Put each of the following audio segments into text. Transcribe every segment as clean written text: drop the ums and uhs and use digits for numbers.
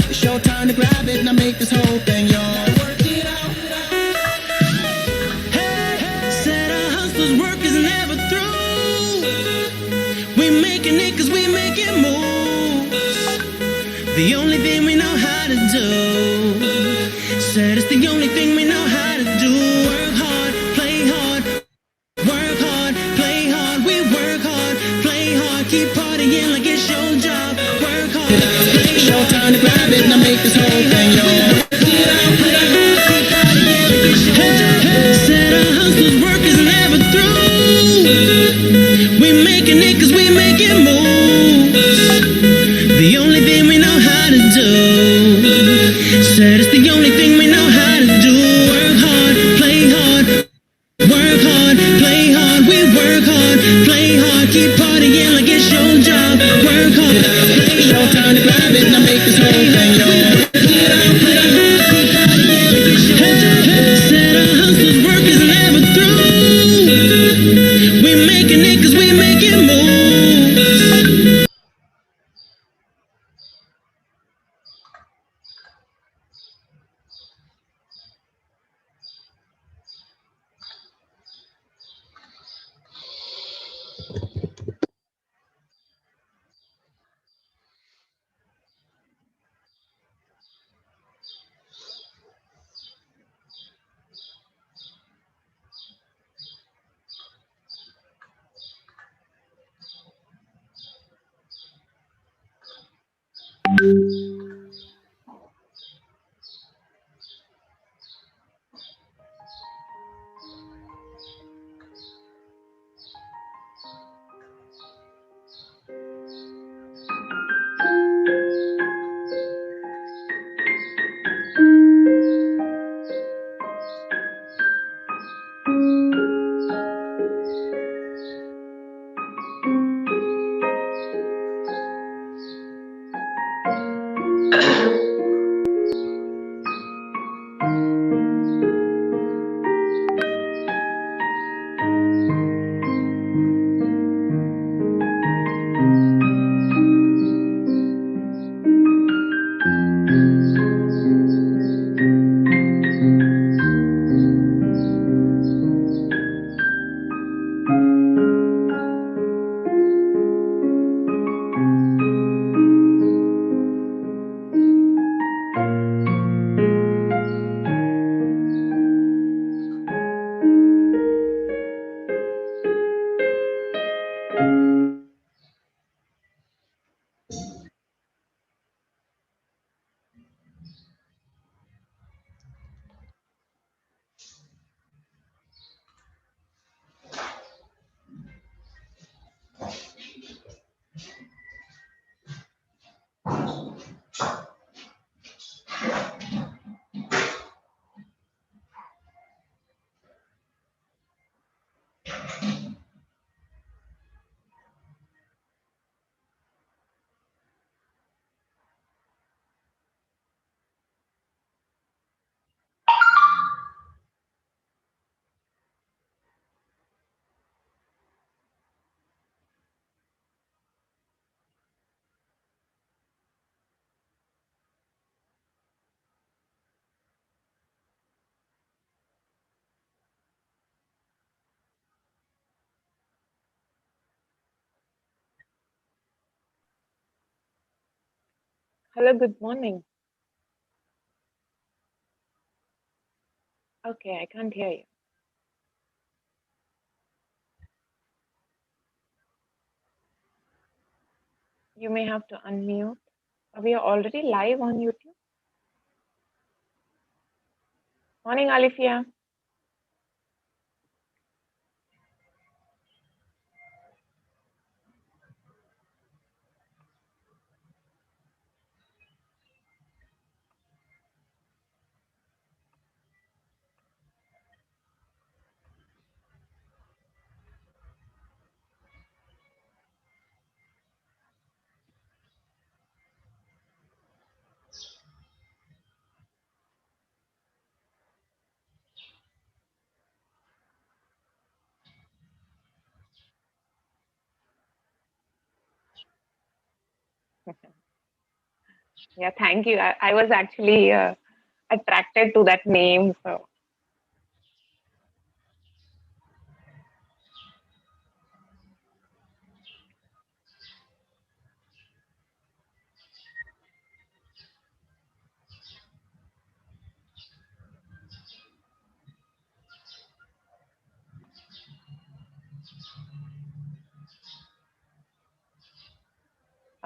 It's your time to grab it, now make this whole thing yours. Said our hustlers' work is never through. We making it cause we making moves. The only thing we know how to do. Said it's the only thing we know how to do. Work hard, play hard. Work hard, play hard. We work hard, play hard. Keep partying like it's your job. Work hard, play hard. It's your time to grab it, now make this whole thing yours. Said our hustlers' work is never through. We making it cause we making moves. The only thing we know how to do. Said it's the only thing we know how to do. Work hard, play hard. Work hard, play hard. We work hard, play hard. Keep partying like it's your job. Work hard, play hard. It's your time to grab it, now make this whole thing yours. Said our hustlers' work is never through. We making it cause we making moves. Hello, good morning. Okay, I can't hear you. You may have to unmute. We are already live on YouTube. Morning, Alifia. Yeah, thank you. I was actually attracted to that name. So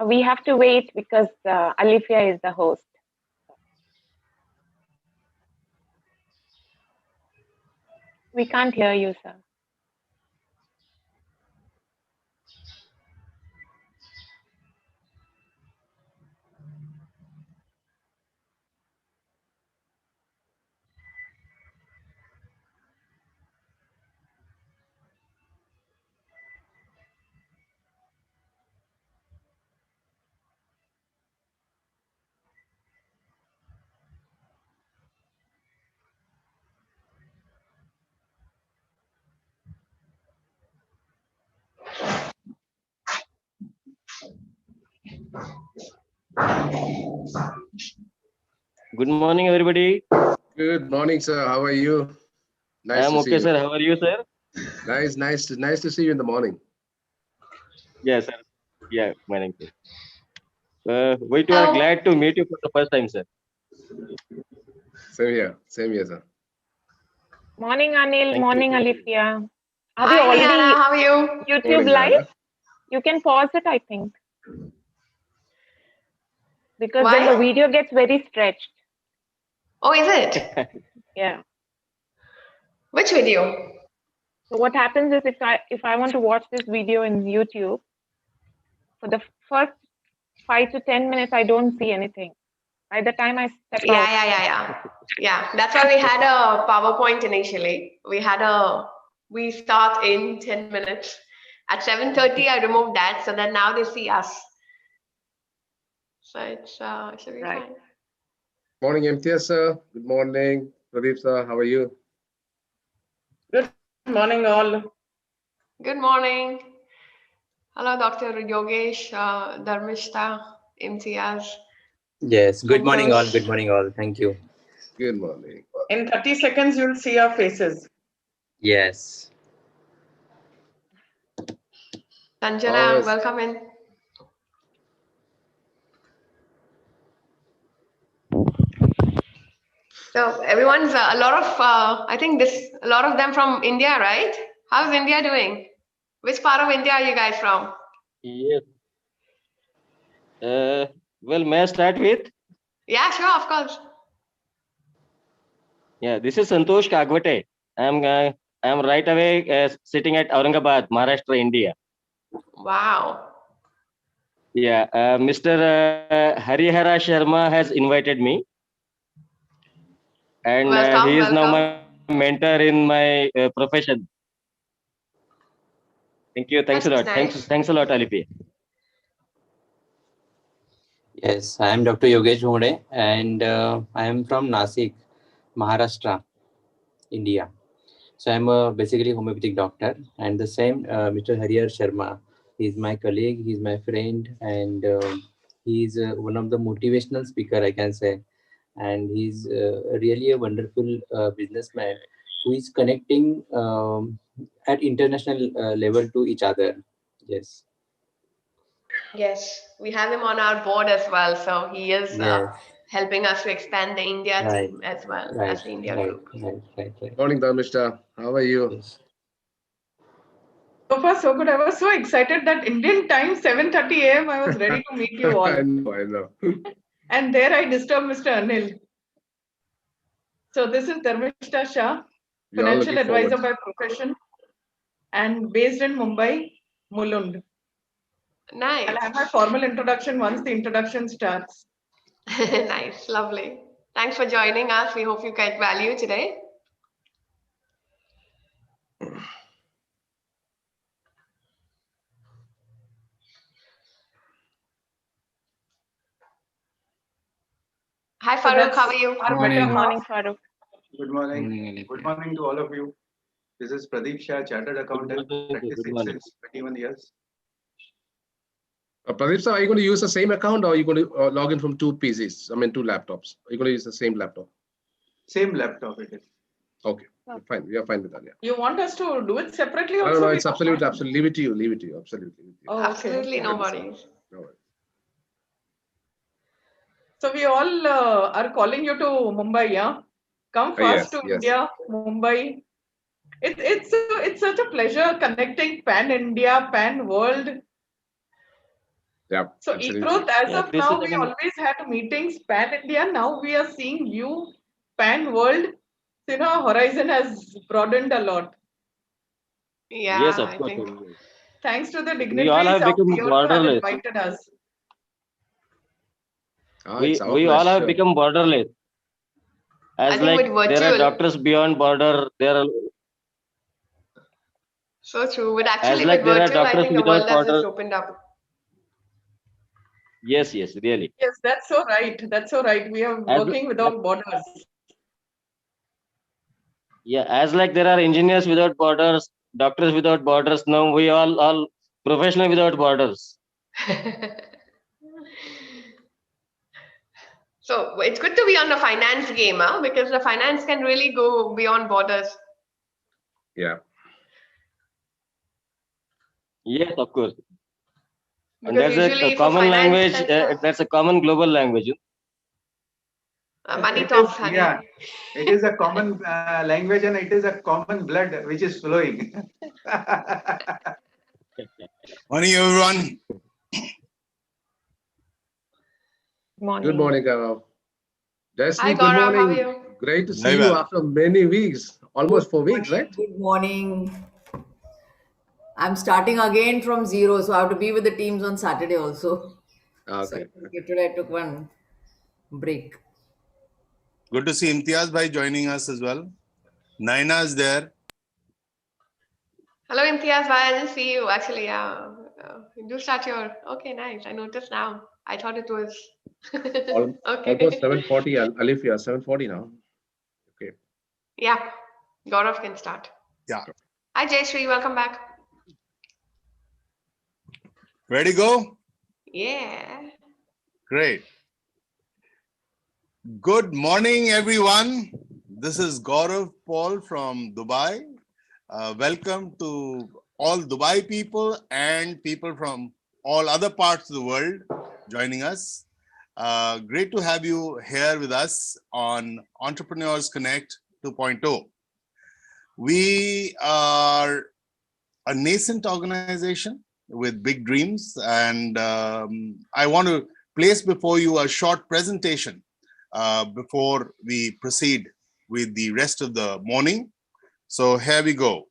we have to wait because Alifia is the host. We can't hear you, sir. Good morning, everybody. Good morning, sir. How are you? Nice I'm to see okay, you. sir. How are you, sir? Nice to see you in the morning. Yes, sir. Yeah, morning, sir. We too are glad to meet you for the first time, sir. Same here, sir. Morning, Anil. Thank you. Morning, Alifia. Are we Hi, already Nihala. How are you? YouTube Morning, live? Nana. You can pause it, I think, because Why? then the video gets very stretched. Oh, is it? Yeah. Which video? So what happens is if I want to watch this video in YouTube, for the first 5 to 10 minutes, I don't see anything. By the time I step out, Yeah. That's why we had a PowerPoint initially. We start in 10 minutes. At 7:30, I removed that, so that now they see us. So it should be right. fine. Morning, MTS, sir. Good morning. Pradeep, sir. How are you? Good morning, all. Good morning. Hello, Dr. Yogesh, Dharmishta, Imtiaz. Yes, good morning all. Santosh. Good morning all. Thank you. Good morning. In 30 seconds, you'll see our faces. Yes. Sanjana, Always. welcome in. So everyone's a lot of I think a lot of them from India, right? How's India doing? Which part of India are you guys from? Yes. Well, may I start with? Yeah, sure, of course. Yeah, this is Santosh Kagwate. I'm right away sitting at Aurangabad, Maharashtra, India. Wow. Yeah, Mr. Harihara Sharma has invited me, and Welcome, he is now welcome. my mentor in my profession. Thank you. Thanks a That's lot. nice. Thanks a lot, Alipi. Yes, I am Dr. Yogesh Mode and I am from Nasik, Maharashtra, India. So I'm a basically homeopathic doctor, and the same Mr. Harihar Sharma. He's my colleague, he's my friend, and he's one of the motivational speaker, I can say. And he's really a wonderful businessman who is connecting at international level to each other. Yes. Yes, we have him on our board as well. So he is Yes. helping us to expand the India Right. team as well Right. as the India Right. group. Right. Morning, Dharmishta. How are you? Yes. So far, so good. I was so excited that Indian time, 7:30 a.m., I was ready to meet you all. I know. And there I disturbed Mr. Anil. So this is Dharmishta Shah, We are all financial looking advisor forward. by profession and based in Mumbai, Mulund. Nice. I'll have my formal introduction once the introduction starts. Nice, lovely. Thanks for joining us. We hope you get value today. Hi, So Farooq. that's How are you? our Morning. better Morning, half. Farooq. Good morning. Good morning to all of you. This is Pradeep Shah, Chartered Accountant, Good practicing morning. since 21 years. Pradeep sir, are you going to use the same account or are you going to log in from two PCs? I mean, two laptops. Are you going to use the same laptop? Same laptop it is. Okay, fine. We are fine with that. Yeah. You want us to do it separately No, also? no, We it's don't absolutely, mind. absolutely. Leave it to you. Leave it to you. Absolutely. Leave it to you. Oh, okay. Absolutely no worries. No worries. So we all are calling you to Mumbai, yeah? Come Yes, first to yes. India, Mumbai. It's such a pleasure connecting pan India, pan world. Yeah, So absolutely. Egrowth, as Yeah, of this is now, we again. always had meetings pan India. Now we are seeing you pan world. So, our horizon has broadened a lot. Yes, Yeah, of I course. think. Thanks to the We all dignitaries have out become here who have borderless. invited us. It's our We all have pleasure. become borderless. I As think like with there are virtual, doctors beyond border, there are so true. But as actually, like with there are virtual, I doctors think the without world has just borders. opened up. Yes, yes, really. Yes, that's so right. That's so right. We are As working without borders. yeah, as like there are engineers without borders, doctors without borders. Now we all professional without borders. So it's good to be on the finance game, huh? Because the finance can really go beyond borders. Yeah. Yes, of course. And Because that's a usually for common finance, language. That's a common global language. money It talks, is, honey. yeah, it is a common language and it is a common blood which is flowing. Morning, everyone. Morning. Good morning, Gaurav. Hi, Jasmine, good Gaurav. How are morning. you? Great to see Very you well. after many weeks, almost 4 weeks, morning, right? good morning. I'm starting again from zero, so I have to be with the teams on Saturday also. So Okay. today I took one break. Good to see Imtiaz bhai joining us as well. Naina is there. Hello, Imtiaz. Bye. I didn't see you. Actually, yeah. You do start your. Okay, nice. I noticed now. I thought it was. Almost Okay. 7:40, Alifia, 7:40 now. Okay. Yeah. Gaurav can start. Yeah. Hi, Jayashree. Welcome back. Ready to go? Yeah. Great. Good morning, everyone. This is Gaurav Paul from Dubai. Welcome to all Dubai people and people from all other parts of the world joining us. Great to have you here with us on Entrepreneurs Connect 2.0. We are a nascent organization with big dreams, and I want to place before you a short presentation before we proceed with the rest of the morning. So here we go.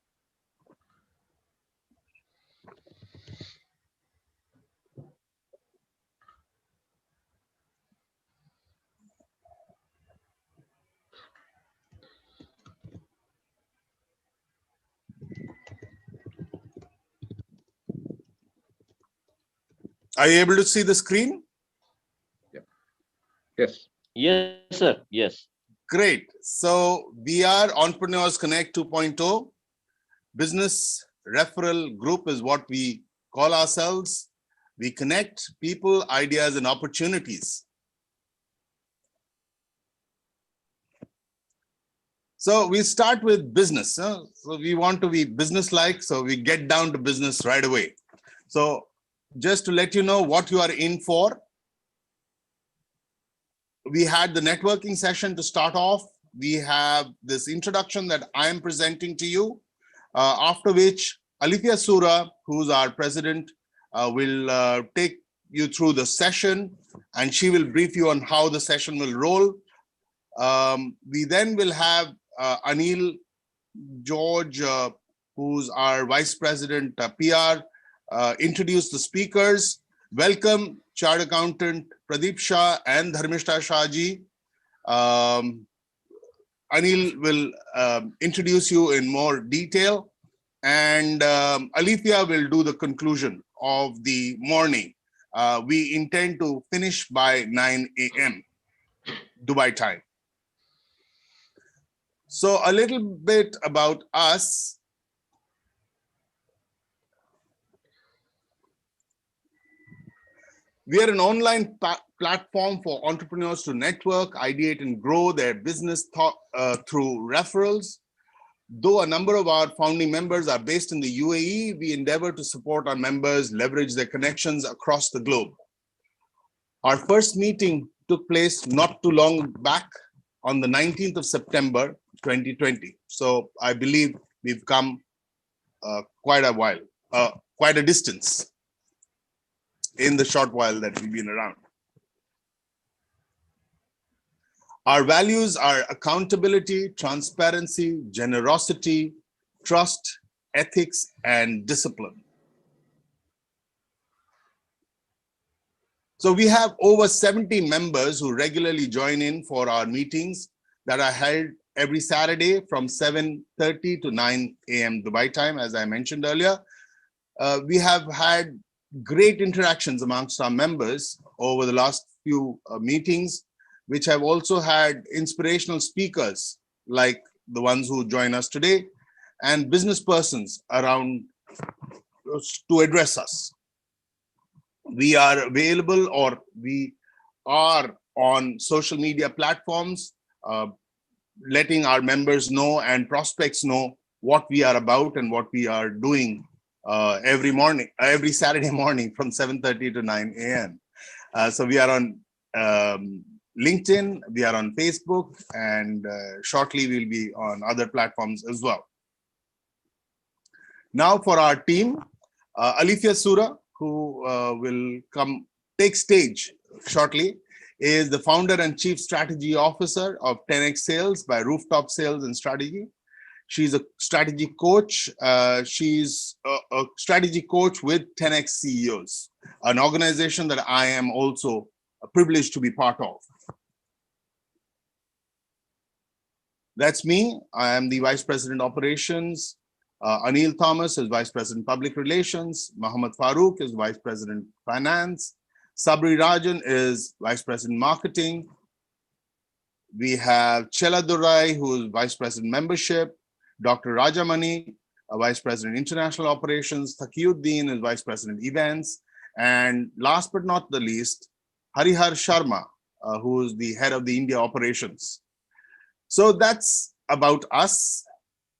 Are you able to see the screen? Yes. Yes, sir. Yes. Great. So we are Entrepreneurs Connect 2.0. Business referral group is what we call ourselves. We connect people, ideas, and opportunities. So we start with business. So we want to be business-like, so we get down to business right away. So just to let you know what you are in for, we had the networking session to start off. We have this introduction that I am presenting to you, after which Alifia Sura, who's our president, will take you through the session, and she will brief you on how the session will roll. We then will have Anil George, who's our vice president PR, introduce the speakers. Welcome Chartered Accountant Pradeep Shah and Dharmishta Shahji. Anil will introduce you in more detail, and Alifia will do the conclusion of the morning. We intend to finish by 9 a.m. Dubai time. So a little bit about us. We are an online platform for entrepreneurs to network, ideate, and grow their business through referrals. Though a number of our founding members are based in the UAE, we endeavor to support our members leverage their connections across the globe. Our first meeting took place not too long back on the 19th of September, 2020. So I believe we've come quite a while, quite a distance in the short while that we've been around. Our values are accountability, transparency, generosity, trust, ethics, and discipline. So we have over 70 members who regularly join in for our meetings that are held every Saturday from 7:30 to 9 a.m. Dubai time, as I mentioned earlier. We have had great interactions amongst our members over the last few meetings, which have also had inspirational speakers like the ones who join us today and business persons around to address us. We are available, or we are on social media platforms, letting our members know and prospects know what we are about and what we are doing every Saturday morning from 7:30 to 9 a.m. So we are on LinkedIn, we are on Facebook, and shortly we'll be on other platforms as well. Now for our team, Alifia Sura, who will come take stage shortly, is the founder and chief strategy officer of 10x Sales by Rooftop Sales and Strategy. She's a strategy coach. She's a strategy coach with 10x CEOs, an organization that I am also privileged to be part of. That's me. I am the Vice President Operations. Anil Thomas is Vice President Public Relations. Muhammad Farooq is Vice President Finance. Sabri Rajan is Vice President Marketing. We have Chela Durai, who is Vice President Membership. Dr. Rajamani, Vice President International Operations. Thakiuddin is Vice President Events. And last but not the least, Harihar Sharma, who is the head of the India operations. So that's about us.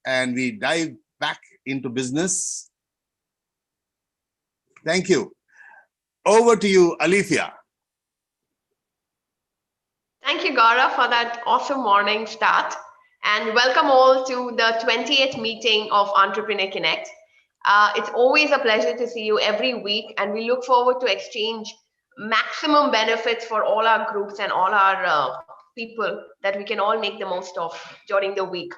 And we dive back into business. Thank you. Over to you, Alifia. Thank you, Gaurav, for that awesome morning start. And welcome all to the 20th meeting of Entrepreneur Connect. It's always a pleasure to see you every week, and we look forward to exchange maximum benefits for all our groups and all our people that we can all make the most of during the week.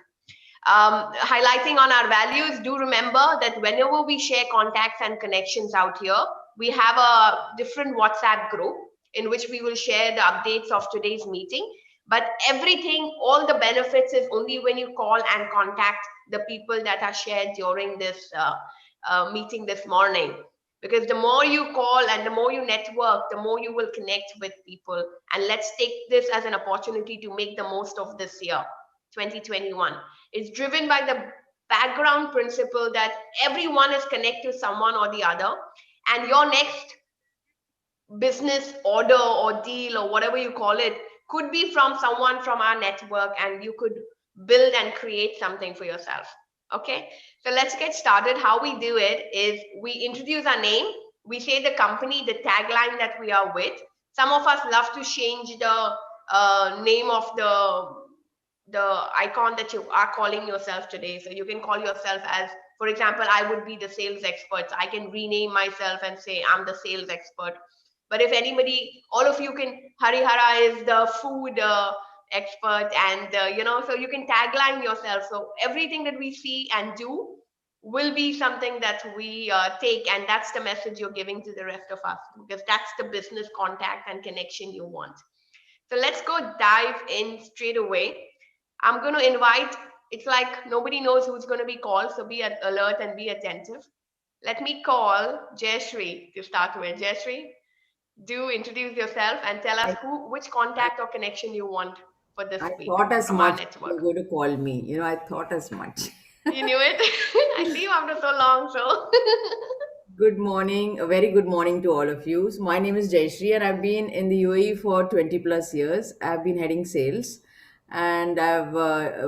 Highlighting on our values, do remember that whenever we share contacts and connections out here, we have a different WhatsApp group in which we will share the updates of today's meeting. But everything, all the benefits is only when you call and contact the people that are shared during this meeting this morning. Because the more you call and the more you network, the more you will connect with people. And let's take this as an opportunity to make the most of this year, 2021. It's driven by the background principle that everyone is connected to someone or the other. And your next business order or deal or whatever you call it could be from someone from our network, and you could build and create something for yourself. Okay, so let's get started. How we do it is we introduce our name, we say the company, the tagline that we are with. Some of us love to change the name of the icon that you are calling yourself today. So you can call yourself as, for example, I would be the sales expert. So I can rename myself and say I'm the sales expert. But if anybody, all of you can, Harihara is the food expert, and so you can tagline yourself. So everything that we see and do will be something that we take, and that's the message you're giving to the rest of us, because that's the business contact and connection you want. So let's go dive in straight away. I'm going to invite, it's like nobody knows who's going to be called, so be alert and be attentive. Let me call Jayashree to start with. Jayashree, do introduce yourself and tell us which contact or connection you want for this week. I thought as much network. you were going to call me. I thought as much. You knew it? I see you after so long, so. Good morning, a very good morning to all of you. So my name is Jayashree and I've been in the UAE for 20 plus years. I've been heading sales and I've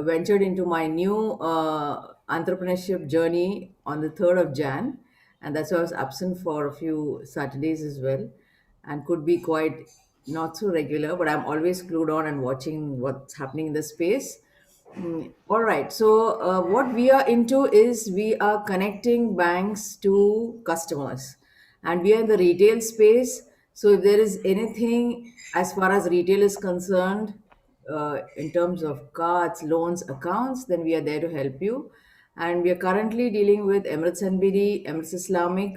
ventured into my new entrepreneurship journey on the 3rd of Jan. And that's why I was absent for a few Saturdays as well and could be quite not so regular, but I'm always glued on and watching what's happening in the space. All right. So, what we are into is we are connecting banks to customers, and we are in the retail space. So, if there is anything as far as retail is concerned, in terms of cards, loans, accounts, then we are there to help you. And we are currently dealing with Emirates NBD, Emirates Islamic,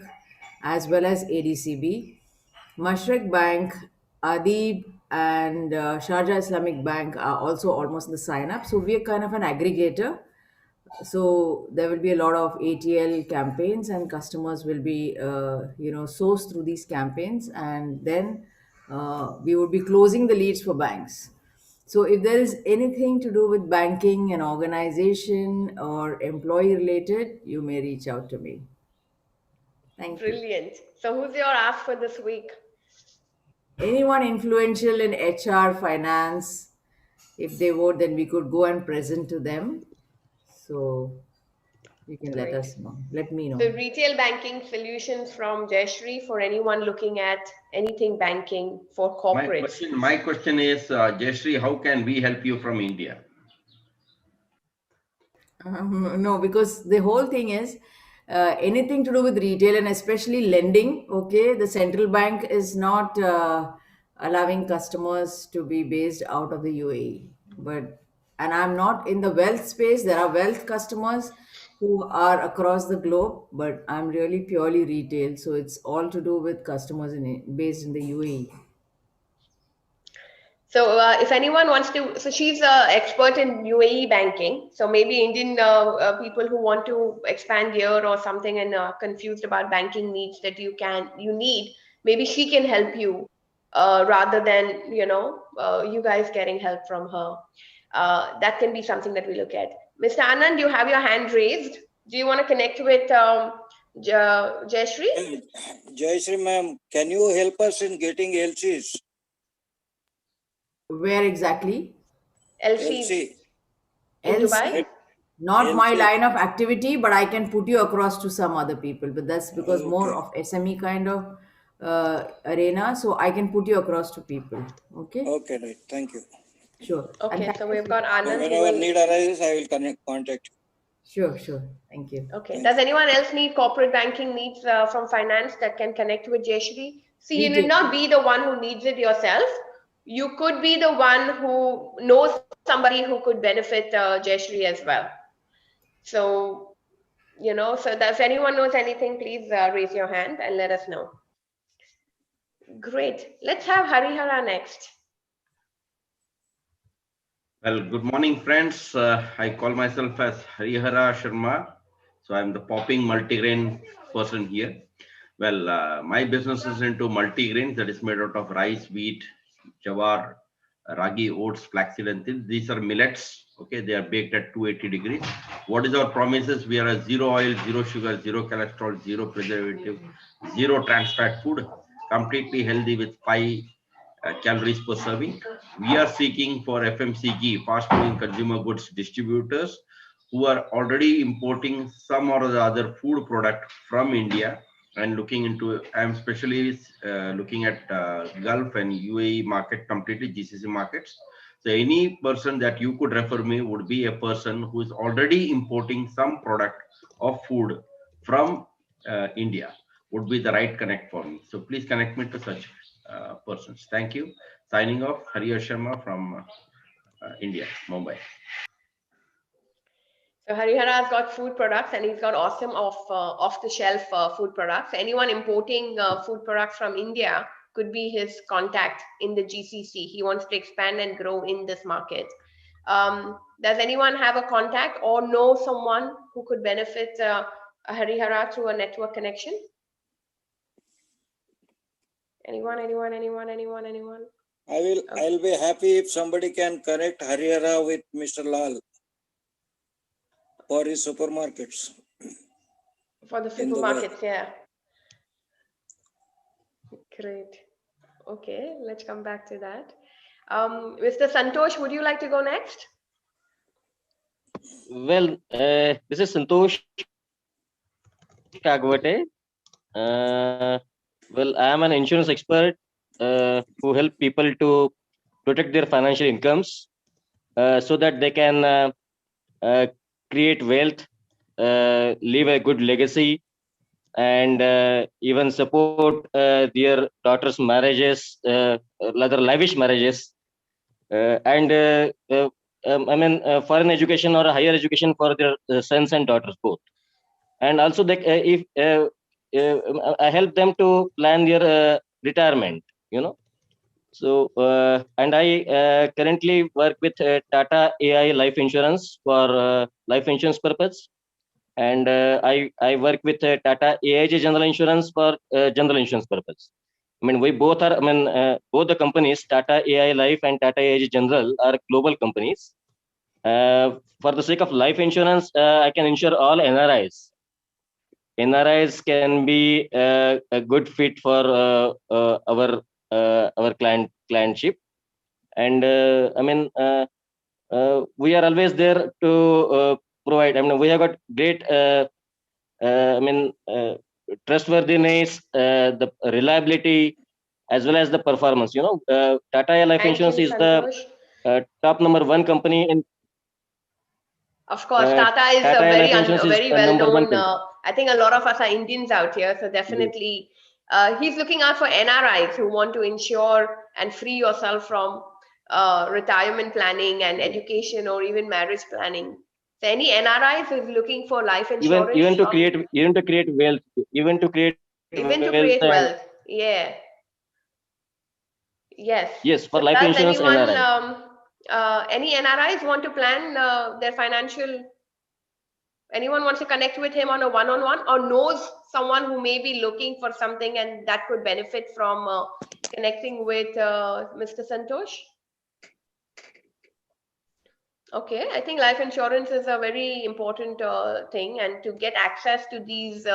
as well as ADCB. Mashreq Bank, Adib, and Sharjah Islamic Bank are also almost in the sign up. So we are kind of an aggregator. So there will be a lot of ATL campaigns, and customers will be, sourced through these campaigns, and then we would be closing the leads for banks. So if there is anything to do with banking and organization or employee related, you may reach out to me. Thank you. Brilliant. So who's your ask for this week? Anyone influential in HR, finance, if they vote, then we could go and present to them. So you can let Great. us know. Let me know. So retail banking solutions from Jayashree for anyone looking at anything banking for corporates. My question is, Jayashree, how can we help you from India? No, because the whole thing is anything to do with retail and especially lending. Okay, the central bank is not allowing customers to be based out of the UAE. But and I'm not in the wealth space. There are wealth customers who are across the globe, but I'm really purely retail. So it's all to do with customers based in the UAE. So if anyone wants to, so she's an expert in UAE banking. So maybe Indian people who want to expand here or something and confused about banking needs that you need, maybe she can help you rather than, you guys getting help from her. That can be something that we look at. Mr. Anand, you have your hand raised. Do you want to connect with Jayashree? Jayashree ma'am, can you help us in getting LCs? Where exactly? LC. In LC. Dubai? Not my LC. line of activity, but I can put you across to some other people. But that's because more of SME kind of arena. So I can put you across to people. Okay. Okay, right. Thank you. Sure. Okay, so we've got Anand. Whenever need arises, I will contact you. Sure. Thank you. Okay. Does anyone else need corporate banking needs from finance that can connect with Jayashree? See, you need not be the one who needs it yourself. You could be the one who knows somebody who could benefit Jayashree as well. So, so if anyone knows anything, please raise your hand and let us know. Great. Let's have Harihara next. Well, good morning, friends. I call myself as Harihara Sharma. So I'm the popping multigrain person here. Well, my business is into multigrain that is made out of rice, wheat, jawar, ragi, oats, flaxseed, and things. These are millets. Okay, they are baked at 280 degrees. What is our promises? We are a zero oil, zero sugar, zero cholesterol, zero preservative, zero trans fat food, completely healthy with 5 calories per serving. We are seeking for FMCG, fast moving consumer goods distributors who are already importing some or the other food product from India and looking into, I'm especially looking at Gulf and UAE market, completely GCC markets. So any person that you could refer me would be a person who is already importing some product of food from India would be the right connect for me. So please connect me to such persons. Thank you. Signing off, Harihar Sharma from India, Mumbai. So Harihara has got food products and he's got awesome off-the-shelf food products. Anyone importing food products from India could be his contact in the GCC. He wants to expand and grow in this market. Does anyone have a contact or know someone who could benefit Harihara through a network connection? Anyone? I'll be happy if somebody can connect Harihara with Mr. Lal for his supermarkets. For the supermarkets, yeah. Great. Okay, let's come back to that. Mr. Santosh, would you like to go next? Well, this is Santosh Kagwate. Well, I am an insurance expert who help people to protect their financial incomes so that they can create wealth, leave a good legacy, and even support their daughters' marriages, rather lavish marriages, and I mean, foreign education or higher education for their sons and daughters both. And also, if I help them to plan their retirement, you know. So, and I currently work with Tata AI Life Insurance for life insurance purpose, and I work with Tata AIG General Insurance for general insurance purpose. I mean, we both are. I mean, both the companies, Tata AI Life and Tata AIG General, are global companies. For the sake of life insurance, I can insure all NRIs. NRIs can be a good fit for our clientship, and I mean, we are always there to provide. I mean, we have got great. I mean, trustworthiness, the reliability, as well as the performance. You know, Tata Life Thank Insurance you, is the Santosh. top #1 company in. Of course, Tata is a Tata Life very Insurance is very the well #1 known. company. I think a lot of us are Indians out here, so definitely he's looking out for NRIs who want to insure and free yourself from retirement planning and education or even marriage planning. So any NRIs is looking for life Even insurance to from create wealth, even to create even to wealth, create and wealth. Yeah. Yes. yes, for So life does insurance, anyone, NRI. any NRIs want to plan their financial? Anyone wants to connect with him on a one-on-one, or knows someone who may be looking for something and that could benefit from connecting with Mr. Santosh? Okay, I think life insurance is a very important thing, and to get access to these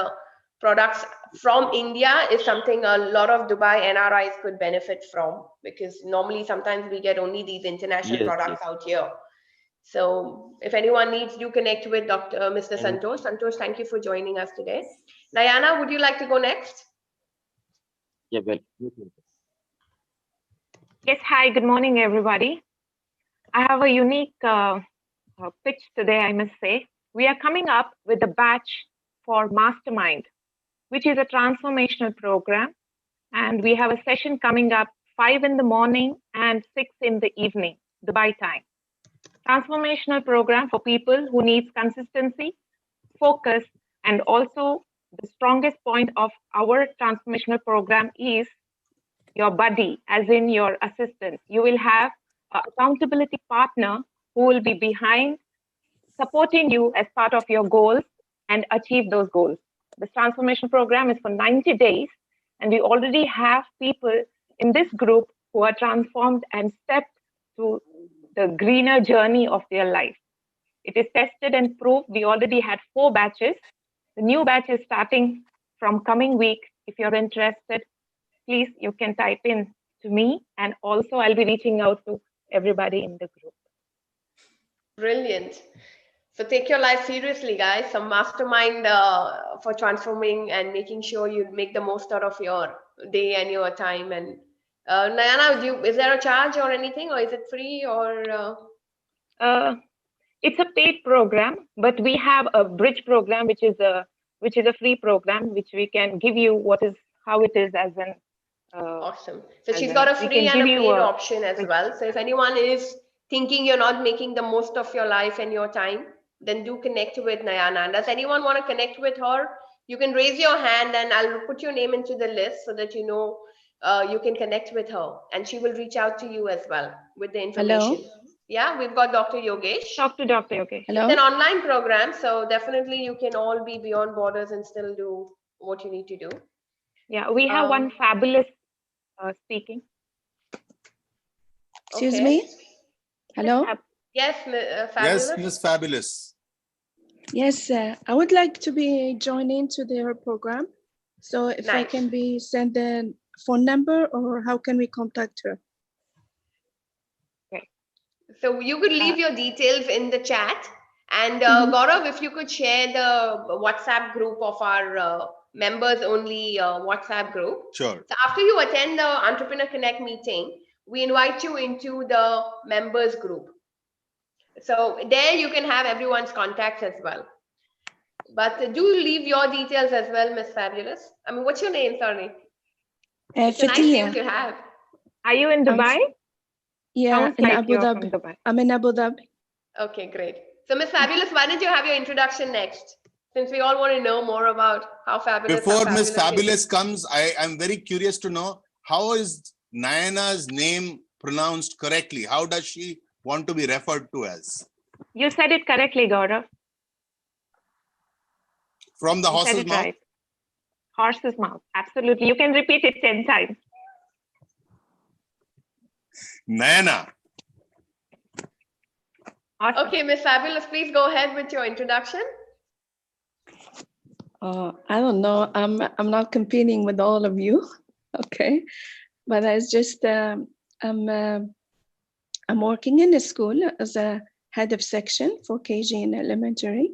products from India is something a lot of Dubai NRIs could benefit from, because normally sometimes we get only these international Yes, products yes. out here. So if anyone needs, do connect with Mr. And Santosh. Santosh, thank you for joining us today. Nayana, would you like to go next? yeah, well, Yes, hi, good morning, everybody. I have a unique pitch today, I must say. We are coming up with a batch for Mastermind, which is a transformational program. And we have a session coming up 5 in the morning and 6 in the evening, Dubai time. Transformational program for people who needs consistency, focus, and also the strongest point of our transformational program is your buddy, as in your assistant. You will have an accountability partner who will be behind supporting you as part of your goals and achieve those goals. This transformation program is for 90 days, and we already have people in this group who are transformed and stepped to the greener journey of their life. It is tested and proved. We already had 4 batches. The new batch is starting from coming week. If you're interested, please, you can type in to me, and also I'll be reaching out to everybody in the group. Brilliant. So take your life seriously, guys. Some mastermind for transforming and making sure you make the most out of your day and your time. And Nayana, is there a charge or anything, or is it free, or? It's a paid program, but we have a bridge program, which is a free program, which we can give you how it is as an. Awesome. So she's got a free and a paid option as well. So if anyone is thinking you're not making the most of your life and your time, then do connect with Nayana. Does anyone want to connect with her? You can raise your hand and I'll put your name into the list so that you know you can connect with her, and she will reach out to you as well with the information. Hello. Yeah, we've got Dr. Yogesh. Talk to Dr. Yogesh. Hello. It's an online program, so definitely you can all be beyond borders and still do what you need to do. Yeah, we have one fabulous speaking. Excuse me. Hello. Yes, Fabulous. Yes, Miss Fabulous. Yes, I would like to be joining to their program. So if I can be sent the phone number, or how can we contact her? So you could leave your details in the chat. And Gaurav, if you could share the WhatsApp group of our members only WhatsApp group. Sure. So after you attend the Entrepreneur Connect meeting, we invite you into the members group. So there you can have everyone's contacts as well. But do leave your details as well, Miss Fabulous. I mean, what's your name? Sorry. It's a nice name to have. Are you in Dubai? Yeah, Sounds in like Abu you're Dhabi. from Dubai. I'm in Abu Dhabi. Okay, great. So Miss Fabulous, why don't you have your introduction next? Since we all want to know more about how fabulous. Before Miss Fabulous comes, I'm very curious to know, how is Nayana's name pronounced correctly? How does she want to be referred to as? You said it correctly, Gaurav. From the You said horse's it mouth? right. Horse's mouth. Absolutely. You can repeat it 10 times. Nayana. Awesome. Okay, Miss Fabulous, please go ahead with your introduction. I don't know. I'm not competing with all of you, okay? But it's just I'm working in a school as a head of section for KG and elementary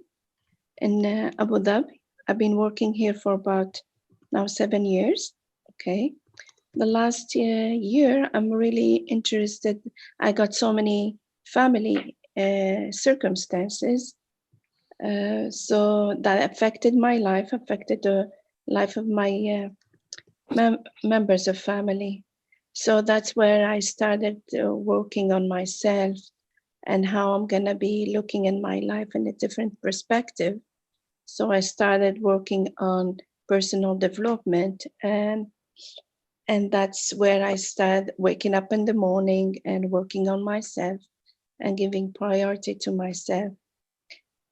in Abu Dhabi. I've been working here for about now 7 years. Okay, the last year I'm really interested. I got so many family circumstances. So that affected my life, affected the life of my members of family. So that's where I started working on myself and how I'm gonna be looking in my life in a different perspective. So I started working on personal development, and that's where I started waking up in the morning and working on myself and giving priority to myself.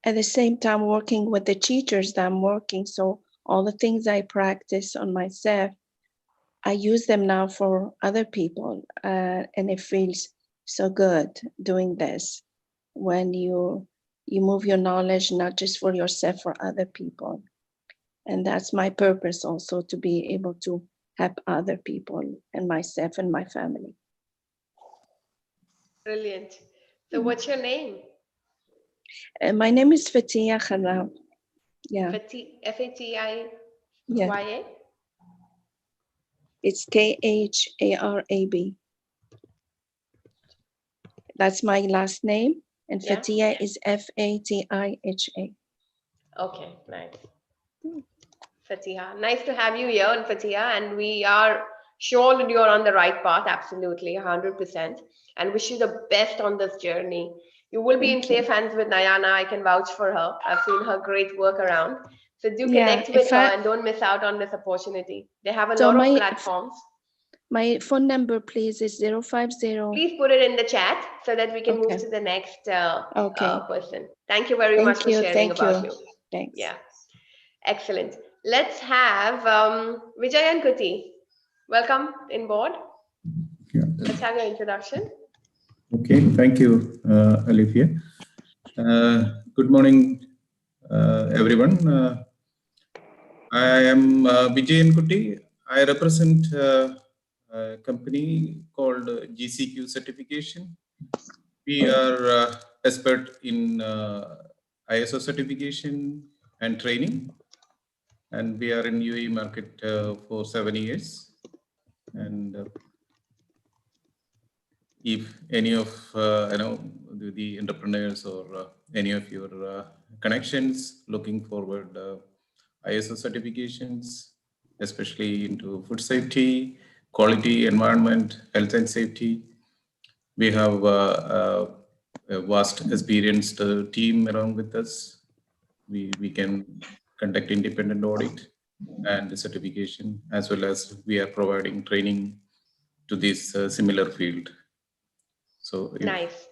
At the same time, working with the teachers that I'm working. So all the things I practice on myself, I use them now for other people. And it feels so good doing this when you move your knowledge, not just for yourself, for other people. And that's my purpose also, to be able to help other people and myself and my family. Brilliant. So what's your name? My name is Fatia Kharab. Yeah. Fatia? Yeah. It's Kharab. That's my last name. And Fatia is Fatia. Okay, nice. Fatiha, nice to have you here, Fatiha, and we are sure that you're on the right path, absolutely, 100%, and wish you the best on this journey. You will be in safe hands with Nayana. I can vouch for her. I've seen her great work around. So do connect with her and don't miss out on this opportunity. They have a lot of platforms. My phone number, please, is 050. Please put it in the chat so that we can move to the next person. Thank you very much for sharing about you. Thanks. Yeah, excellent. Let's have Vijay and Kuti. Welcome in board. Yeah. Let's have your introduction. Okay, thank you, Olivia. Good morning, everyone. I am Vijay and Kuti. I represent a company called GCQ Certification. We are expert in ISO certification and training, and we are in UAE market for 7 years. And if any of the entrepreneurs or any of your connections looking forward ISO certifications, especially into food safety, quality, environment, health and safety, we have a vast experienced team along with us. We can conduct independent audit and certification, as well as we are providing training to this similar field. So nice.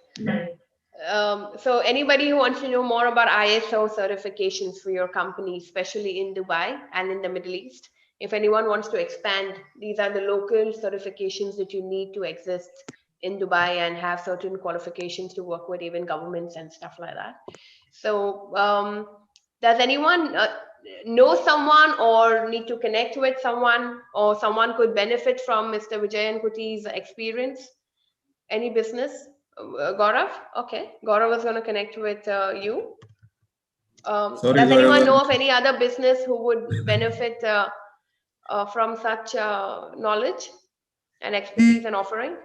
So anybody who wants to know more about ISO certifications for your company, especially in Dubai and in the Middle East, if anyone wants to expand, these are the local certifications that you need to exist in Dubai and have certain qualifications to work with even governments and stuff like that. So does anyone, know someone or need to connect with someone, or someone could benefit from Mr. Vijayan Kuti's experience? Any business? Gaurav? Okay, Gaurav was going to connect with you. Sorry, Does anyone Gaurav. know of any other business who would benefit from such knowledge and expertise and offering?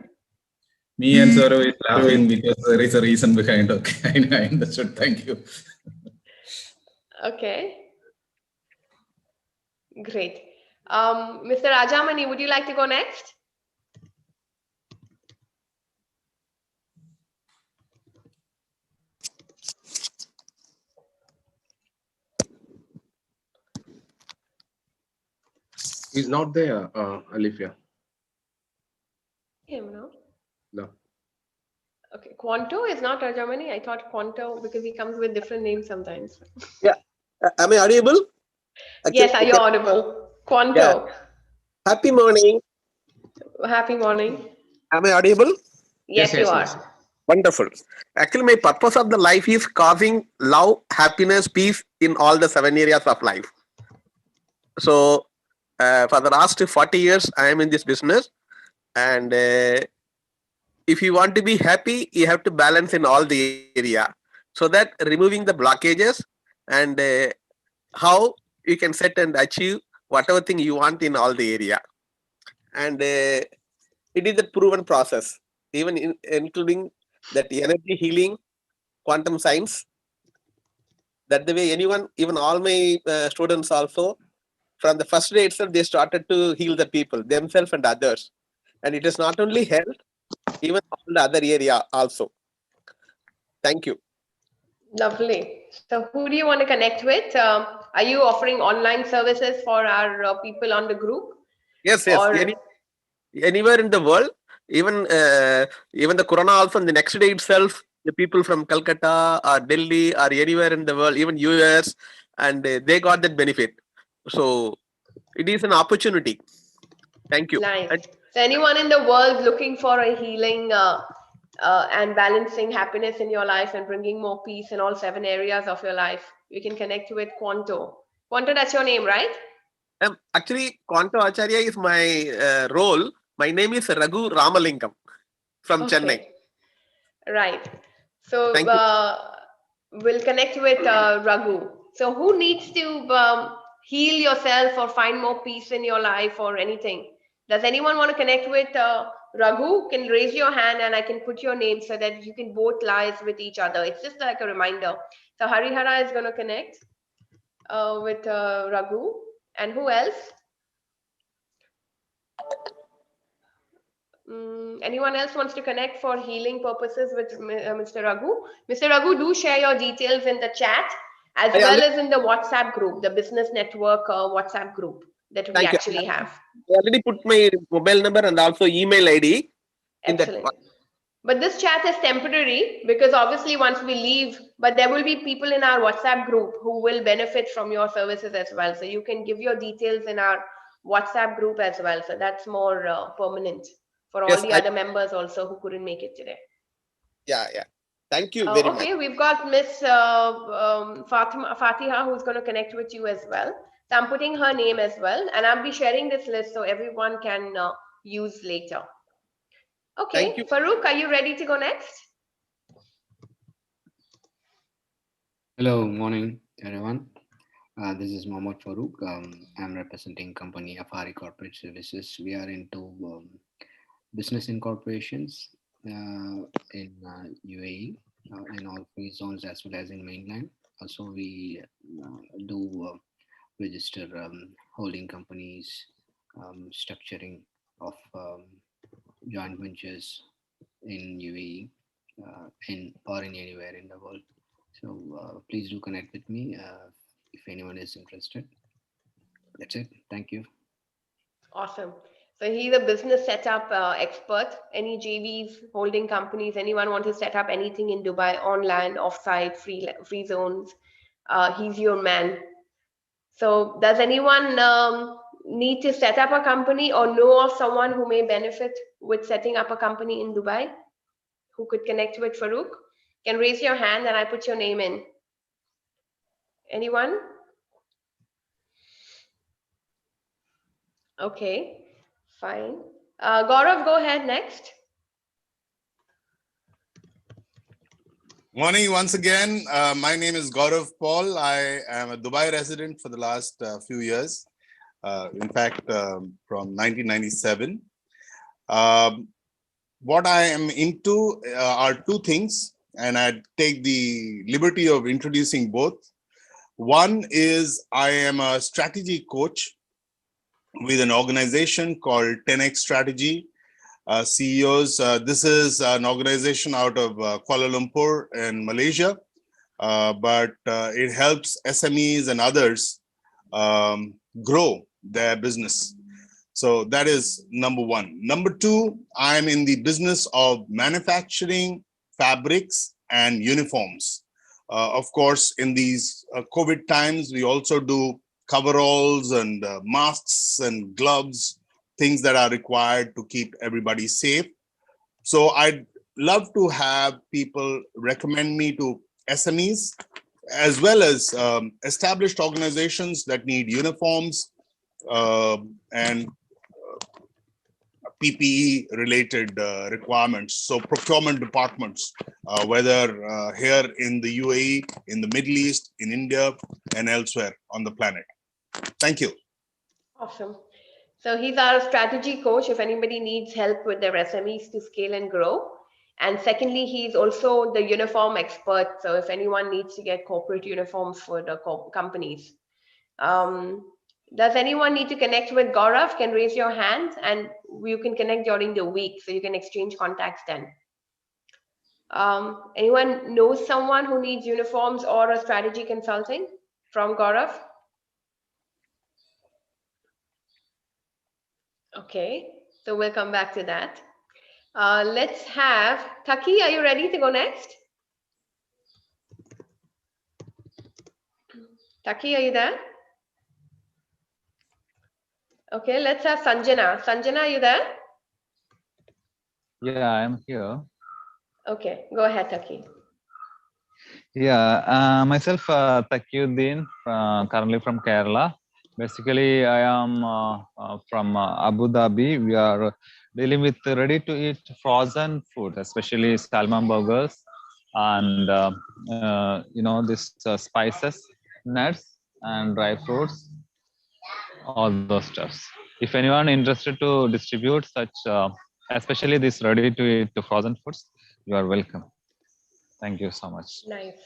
Me and Saurav is laughing because there is a reason behind. Okay, I understood. Thank you. Okay, great. Mr. Rajamani, would you like to go next? He's not there, Alifia. Him, no? No. Okay, Quanto is not Rajamani. I thought Quanto because he comes with different names sometimes. Yeah. Am I audible? Yes, are you audible? Quanto. Yeah. Happy morning. Happy morning. Am I audible? Yes, you are. Wonderful. Actually, my purpose of the life is causing love, happiness, peace in all the 7 areas of life. So, for the last 40 years, I am in this business. And if you want to be happy, you have to balance in all the area. So that removing the blockages and how you can set and achieve whatever thing you want in all the area. And it is a proven process, even including that energy healing, quantum science. That the way anyone, even all my students also, from the first day itself, they started to heal the people, themselves and others. And it is not only health, even all the other area also. Thank you. Lovely. So who do you want to connect with? Are you offering online services for our people on the group? Yes, Or... anywhere in the world, even the corona also, in the next day itself, the people from Calcutta or Delhi or anywhere in the world, even US, and they got that benefit. So it is an opportunity. Thank you. Nice. So anyone in the world looking for a healing and balancing happiness in your life and bringing more peace in all 7 areas of your life, you can connect with Quanto. Quanto, that's your name, right? Actually, Quanto Acharya is my role. My name is Raghu Ramalingam from Chennai. Right. So we'll connect with Raghu. So who needs to heal yourself or find more peace in your life or anything? Does anyone want to connect with Raghu? Can raise your hand and I can put your name so that you can both live with each other. It's just like a reminder. So Harihara is going to connect with Raghu. And who else? Anyone else wants to connect for healing purposes with Mr. Raghu? Mr. Raghu, do share your details in the chat as well as in the WhatsApp group, the business network WhatsApp group that we actually have. I already put my mobile number and also email ID. Excellent. But this chat is temporary because obviously once we leave, but there will be people in our WhatsApp group who will benefit from your services as well. So you can give your details in our WhatsApp group as well. So that's more permanent for all the other members also who couldn't make it today. Yeah. Thank you very much. Okay, we've got Miss Fatiha who's going to connect with you as well. So I'm putting her name as well, and I'll be sharing this list so everyone can use later. Okay, Farouk, are you ready to go next? Hello, morning, everyone. This is Mohammad Farouk. I'm representing company Afari Corporate Services. We are into business incorporations in UAE, in all free zones as well as in mainland. Also, we do register holding companies, structuring of joint ventures in UAE or in anywhere in the world. So please do connect with me if anyone is interested. That's it. Thank you. Awesome. So he's a business setup expert. Any JVs, holding companies, anyone want to set up anything in Dubai, on land, off-site, free zones, he's your man. So does anyone need to set up a company or know of someone who may benefit with setting up a company in Dubai who could connect with Farouk? Can raise your hand and I put your name in. Anyone? Okay, fine. Gaurav, go ahead next. Morning once again. My name is Gaurav Paul. I am a Dubai resident for the last few years. In fact, from 1997. What I am into are two things, and I take the liberty of introducing both. One is I am a strategy coach with an organization called 10X Strategy. CEOs, this is an organization out of Kuala Lumpur in Malaysia, but it helps SMEs and others grow their business. So that is number one. Number two, I'm in the business of manufacturing fabrics and uniforms. Of course, in these COVID times, we also do coveralls and masks and gloves, things that are required to keep everybody safe. So I'd love to have people recommend me to SMEs as well as established organizations that need uniforms and PPE related requirements. So procurement departments, whether here in the UAE, in the Middle East, in India, and elsewhere on the planet. Thank you. Awesome. So he's our strategy coach if anybody needs help with their SMEs to scale and grow. And secondly, he's also the uniform expert. So if anyone needs to get corporate uniforms for the companies. Does anyone need to connect with Gaurav? Can raise your hand and you can connect during the week. So you can exchange contacts then. Anyone knows someone who needs uniforms or a strategy consulting from Gaurav? Okay, so we'll come back to that. Let's have Taki. Are you ready to go next? Taki, are you there? Okay, let's have Sanjana. Sanjana, are you there? Yeah, I'm here. Okay, go ahead, Taki. Yeah, myself, Takiuddin, currently from Kerala. Basically, I am from Abu Dhabi. We are dealing with ready-to-eat frozen food, especially salmon burgers and this spices, nuts, and dry fruits, all those stuffs. If anyone interested to distribute such, especially this ready-to-eat frozen foods, you are welcome. Thank you so much. Nice.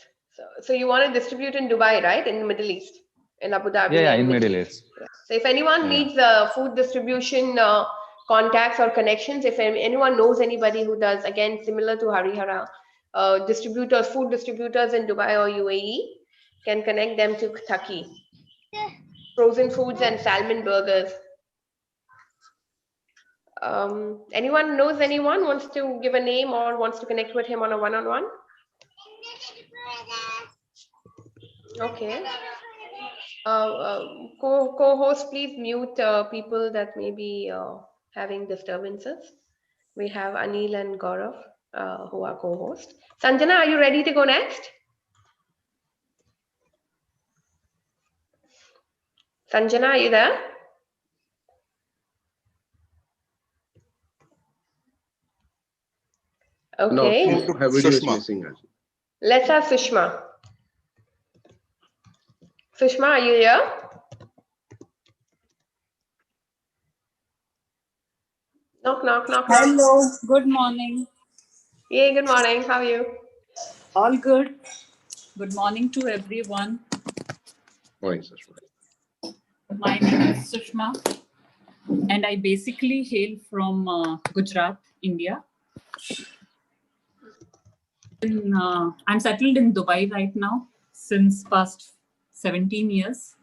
So you want to distribute in Dubai, right? In the Middle East, in Abu Dhabi. Yeah, and in Middle East. Yeah. So if anyone needs food distribution contacts or connections, if anyone knows anybody who does, again, similar to Harihara, distributors, food distributors in Dubai or UAE, can connect them to Taki. Frozen foods and salmon burgers. Anyone knows anyone, wants to give a name or wants to connect with him on a one-on-one? Okay. Co-host, please mute people that may be having disturbances. We have Anil and Gaurav who are co-hosts. Sanjana, are you ready to go next? Sanjana, are you there? Okay. No, her video is missing. Let's have Sushma. Sushma, are you here? Knock, knock, knock, knock. Hello, good morning. Yeah, good morning. How are you? All good. Good morning to everyone. Morning, Sushma. My name is Sushma, and I basically hail from Gujarat, India. I'm settled in Dubai right now since past 17 years.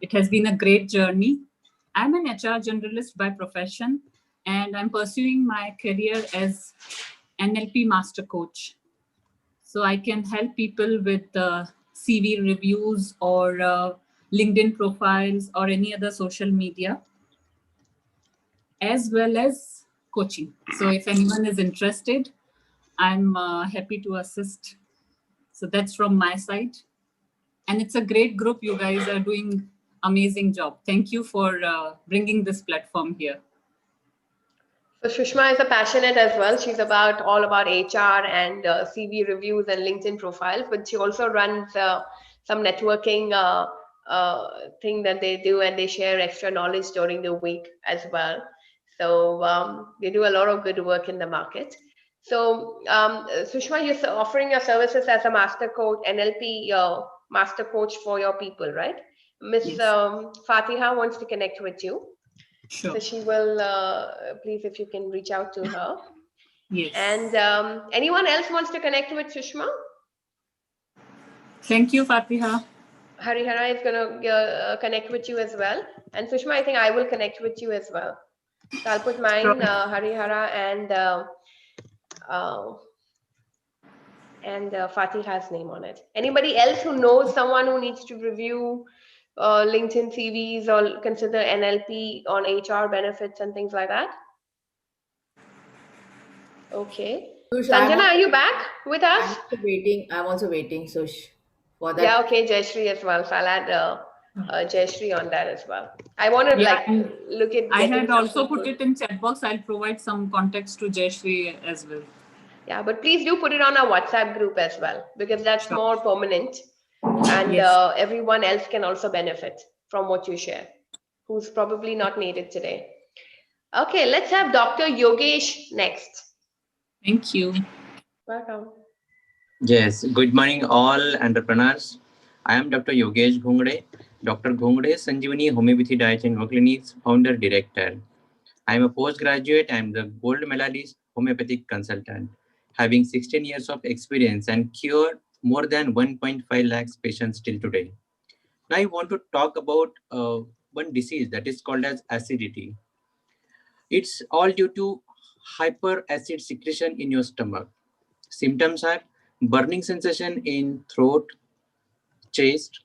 It has been a great journey. I'm an HR generalist by profession, and I'm pursuing my career as NLP master coach. So I can help people with CV reviews or LinkedIn profiles or any other social media, as well as coaching. So if anyone is interested, I'm happy to assist. So that's from my side. And it's a great group. You guys are doing amazing job. Thank you for bringing this platform here. So Sushma is a passionate as well. She's all about HR and CV reviews and LinkedIn profiles, but she also runs some networking thing that they do, and they share extra knowledge during the week as well. So they do a lot of good work in the market. So Sushma, you're offering your services as a master coach, NLP master coach for your people, right? Miss Yes. Fatiha wants to connect with you. Sure. So she will, please, if you can reach out to her. Yes. And anyone else wants to connect with Sushma? Thank you, Fatiha. Harihara is going to connect with you as well. And Sushma, I think I will connect with you as well. So I'll put mine, Harihara, and Fatiha's name on it. Anybody else who knows someone who needs to review LinkedIn CVs or consider NLP on HR benefits and things like that? Okay. Sush, Sanjana, are you back with us? I'm also waiting, Sush, for that. Yeah, okay, Jayashree as well. So I'll add Jayashree on that as well. I want to look at. I had also put it in chat box. I'll provide some context to Jayashree as well. Yeah, but please do put it on our WhatsApp group as well, because that's more permanent, and everyone else can also benefit from what you share, who's probably not needed today. Okay, let's have Dr. Yogesh next. Thank you. Welcome. Yes, good morning all entrepreneurs. I am Dr. Yogesh Ghungde, Dr. Ghungde Sanjeevani Homeopathy Diet and Work Clinics Founder Director. I am a postgraduate. I am the gold medalist homeopathic consultant, having 16 years of experience and cured more than 1.5 lakhs patients till today. Now I want to talk about one disease that is called as acidity. It's all due to hyperacid secretion in your stomach. Symptoms are burning sensation in throat, chest,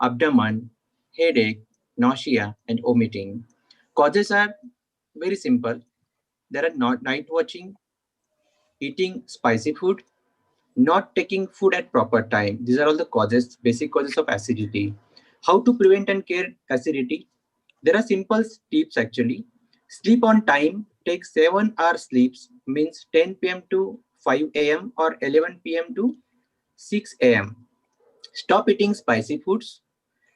abdomen, headache, nausea, and vomiting. Causes are very simple. There are not night watching, eating spicy food, not taking food at proper time. These are all the causes, basic causes of acidity. How to prevent and care acidity? There are simple tips actually. Sleep on time. Take 7 hours sleeps, means 10 p.m. to 5 a.m. or 11 p.m. to 6 a.m. Stop eating spicy foods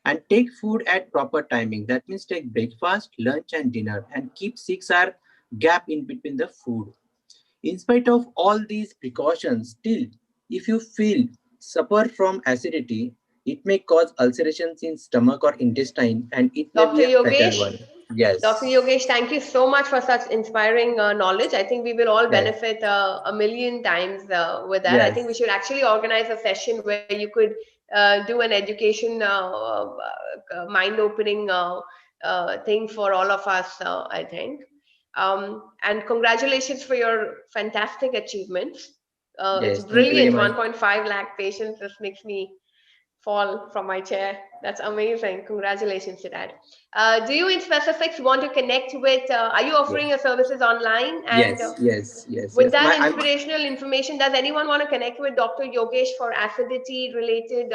and take food at proper timing. That means take breakfast, lunch, and dinner, and keep 6-hour gap in between the food. In spite of all these precautions, still, if you feel suffer from acidity, it may cause ulcerations in stomach or intestine, and it may Dr. be a fatal Yogesh, one. Yes. Dr. Yogesh, thank you so much for such inspiring knowledge. I think we will all Yes. benefit a million times with that. Yes. I think we should actually organize a session where you could do an education, mind-opening thing for all of us, I think. And congratulations for your fantastic achievements. It's Yes, thank you very brilliant. much. 1.5 lakh patients. This makes me fall from my chair. That's amazing. Congratulations to that. Do you in specifics want to connect with, are you offering your services online? And Yes. with that inspirational information, does anyone want to connect with Dr. Yogesh for acidity related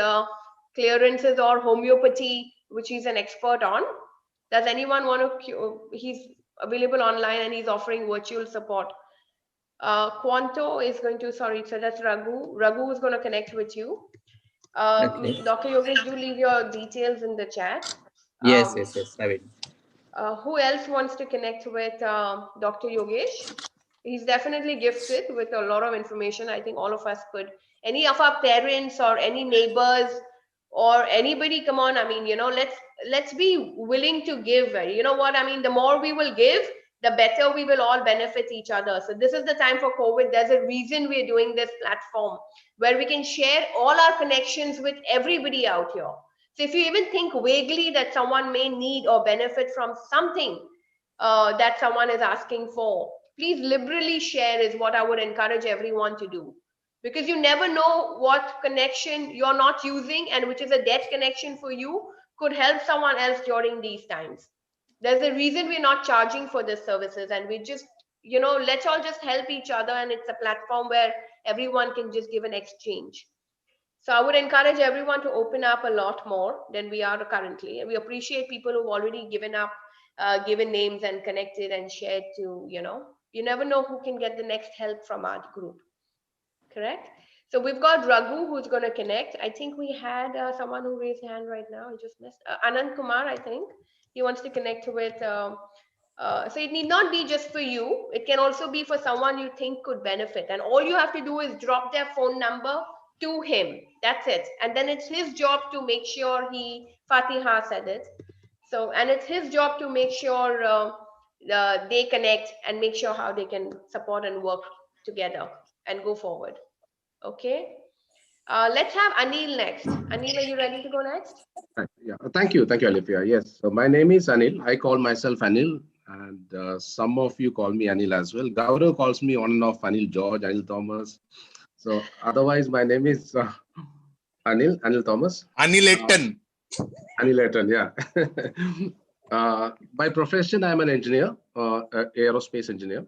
clearances or homeopathy, which he's an expert on? Does anyone want to, he's available online and he's offering virtual support. Quanto is going to, sorry, so that's Raghu. Raghu is going to connect with you. Okay. Dr. Yogesh, do leave your details in the chat. Yes, I will. Who else wants to connect with Dr. Yogesh? He's definitely gifted with a lot of information. I think all of us could. Any of our parents or any neighbors or anybody, come on. I mean, let's be willing to give. You know what I mean? The more we will give, the better we will all benefit each other. So this is the time for COVID. There's a reason we're doing this platform where we can share all our connections with everybody out here. So if you even think vaguely that someone may need or benefit from something that someone is asking for, please liberally share is what I would encourage everyone to do. Because you never know what connection you're not using and which is a dead connection for you could help someone else during these times. There's a reason we're not charging for these services, and we just, let's all just help each other, and it's a platform where everyone can just give an exchange. So I would encourage everyone to open up a lot more than we are currently. And we appreciate people who've already given up, given names and connected and shared to, you never know who can get the next help from our group. Correct? So we've got Raghu who's going to connect. I think we had someone who raised hand right now. I just missed. Anand Kumar, I think. He wants to connect with. So it need not be just for you. It can also be for someone you think could benefit. And all you have to do is drop their phone number to him. That's it. And then it's his job to make sure Fatiha said it. So, and it's his job to make sure they connect and make sure how they can support and work together and go forward. Okay. Let's have Anil next. Anil, are you ready to go next? Yeah, thank you, Alifia. Yes, so my name is Anil. I call myself Anil, and some of you call me Anil as well. Gaurav calls me on and off Anil George, Anil Thomas. So otherwise, my name is Anil Thomas. Aniletan. Aniletan, yeah. By profession, I'm an engineer, aerospace engineer.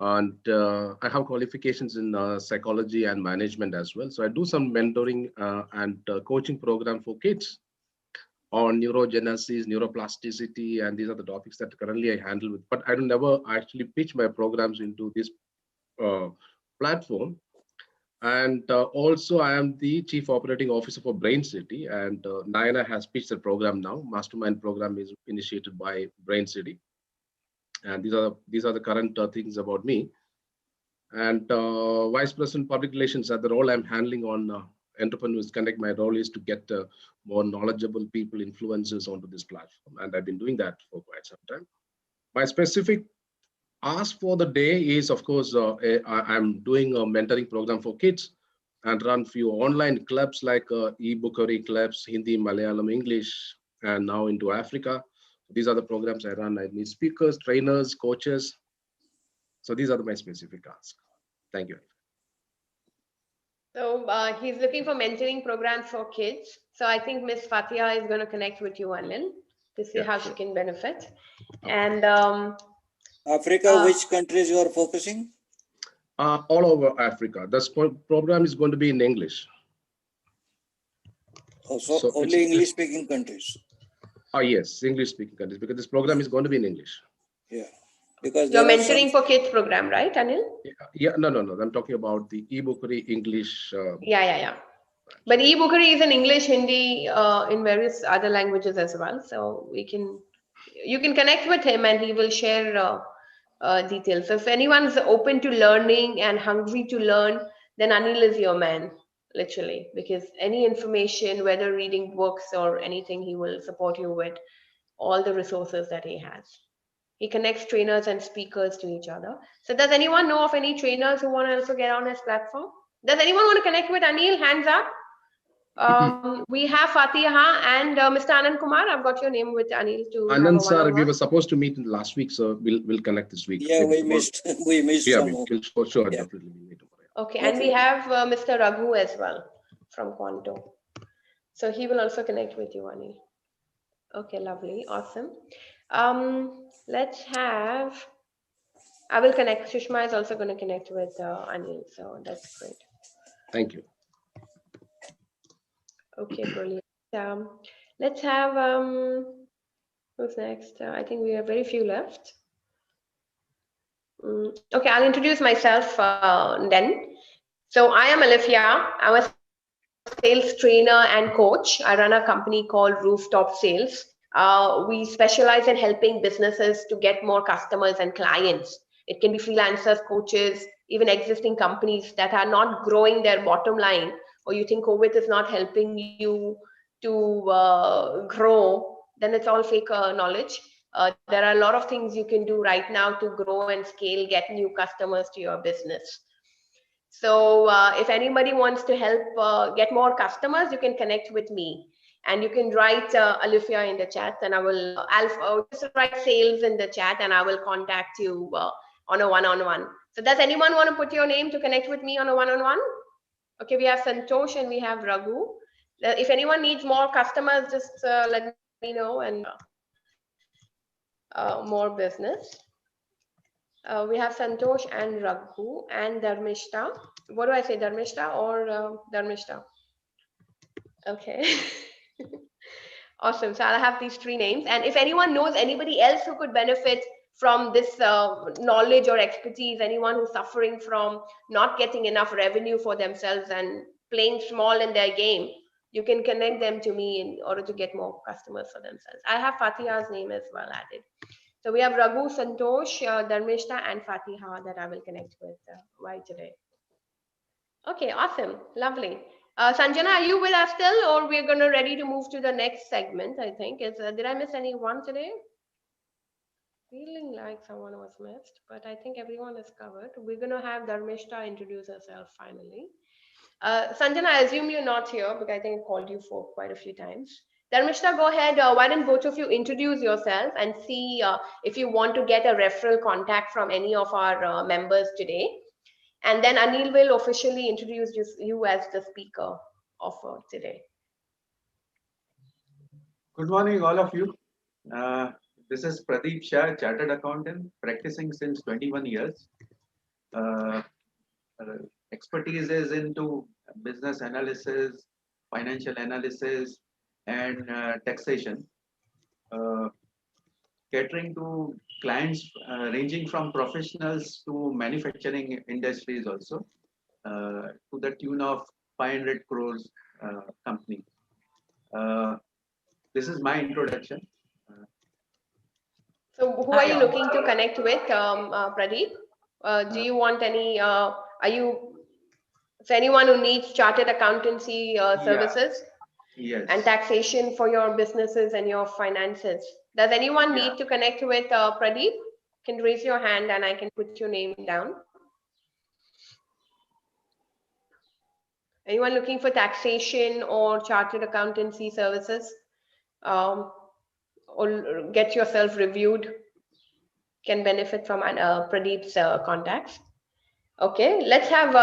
And I have qualifications in psychology and management as well. So I do some mentoring and coaching program for kids on neurogenesis, neuroplasticity, and these are the topics that currently I handle with. But I don't never actually pitch my programs into this platform. And also, I am the Chief Operating Officer for Brain City, and Nayana has pitched the program now. Mastermind program is initiated by Brain City. And these are the current things about me. And Vice President Public Relations, the role I'm handling on Entrepreneurs Connect, my role is to get more knowledgeable people, influencers onto this platform. And I've been doing that for quite some time. My specific ask for the day is, of course, I'm doing a mentoring program for kids and run few online clubs like e-bookery clubs, Hindi, Malayalam, English, and now into Africa. These are the programs I run. I need speakers, trainers, coaches. So these are my specific asks. Thank you. So he's looking for mentoring programs for kids. So I think Miss Fatiha is going to connect with you, Anil, to see how she can benefit. And Africa, which countries you are focusing? All over Africa. This program is going to be in English. So only English-speaking countries. Yes, English-speaking countries, because this program is going to be in English. Yeah, because you're mentoring for kids program, right, Anil? Yeah, no. I'm talking about the e-bookery English. Yeah. But e-bookery is in English, Hindi, in various other languages as well. So you can connect with him and he will share details. So if anyone's open to learning and hungry to learn, then Anil is your man, literally, because any information, whether reading books or anything, he will support you with all the resources that he has. He connects trainers and speakers to each other. So does anyone know of any trainers who want to also get on his platform? Does anyone want to connect with Anil? Hands up. We have Fatiha and Mr. Anand Kumar. I've got your name with Anil to Anand sir, we were supposed to meet last week, so we'll connect this week. Yeah, we missed. Yeah, we'll for sure, definitely meet tomorrow. Okay, and we have Mr. Raghu as well from Quanto. So he will also connect with you, Anil. Okay, lovely, awesome. Let's have. I will connect. Sushma is also going to connect with Anil, so that's great. Thank you. Okay, brilliant. Let's have who's next? I think we have very few left. Okay, I'll introduce myself then. So I am Alifia. I'm a sales trainer and coach. I run a company called Rooftop Sales. We specialize in helping businesses to get more customers and clients. It can be freelancers, coaches, even existing companies that are not growing their bottom line, or you think COVID is not helping you to grow, then it's all fake knowledge. There are a lot of things you can do right now to grow and scale, get new customers to your business. So if anybody wants to help get more customers, you can connect with me. And you can write Alifia in the chat, and I'll just write sales in the chat, and I will contact you on a one-on-one. So does anyone want to put your name to connect with me on a one-on-one? Okay, we have Santosh and we have Raghu. If anyone needs more customers, just let me know, and more business. We have Santosh and Raghu and Dharmishta. What do I say, Dharmishta or Dharmishta? Okay. Awesome. So I'll have these 3 names. And if anyone knows anybody else who could benefit from this knowledge or expertise, anyone who's suffering from not getting enough revenue for themselves and playing small in their game, you can connect them to me in order to get more customers for themselves. I have Fatiha's name as well added. So we have Raghu, Santosh, Dharmishta, and Fatiha that I will connect with right today. Okay, awesome. Lovely. Sanjana, are you with us still, or we're going to ready to move to the next segment? I think did I miss anyone today? Feeling like someone was missed, but I think everyone is covered. We're going to have Dharmishta introduce herself finally. Sanjana, I assume you're not here because I think I called you for quite a few times. Dharmishta, go ahead. Why don't both of you introduce yourself and see if you want to get a referral contact from any of our members today. And then Anil will officially introduce you as the speaker of today. Good morning, all of you. This is Pradeep Shah, Chartered Accountant, practicing since 21 years. Expertise is into business analysis, financial analysis, and taxation. Catering to clients ranging from professionals to manufacturing industries also, to the tune of 500 crores company. This is my introduction. So who are you looking to connect with, Pradeep? Do you want any, are you, so anyone who needs chartered accountancy services and taxation for your businesses and your finances? Does anyone need to connect with Pradeep? Can raise your hand and I can put your name down. Anyone looking for taxation or chartered accountancy services? Or get yourself reviewed, can benefit from Pradeep's contacts. Okay, let's have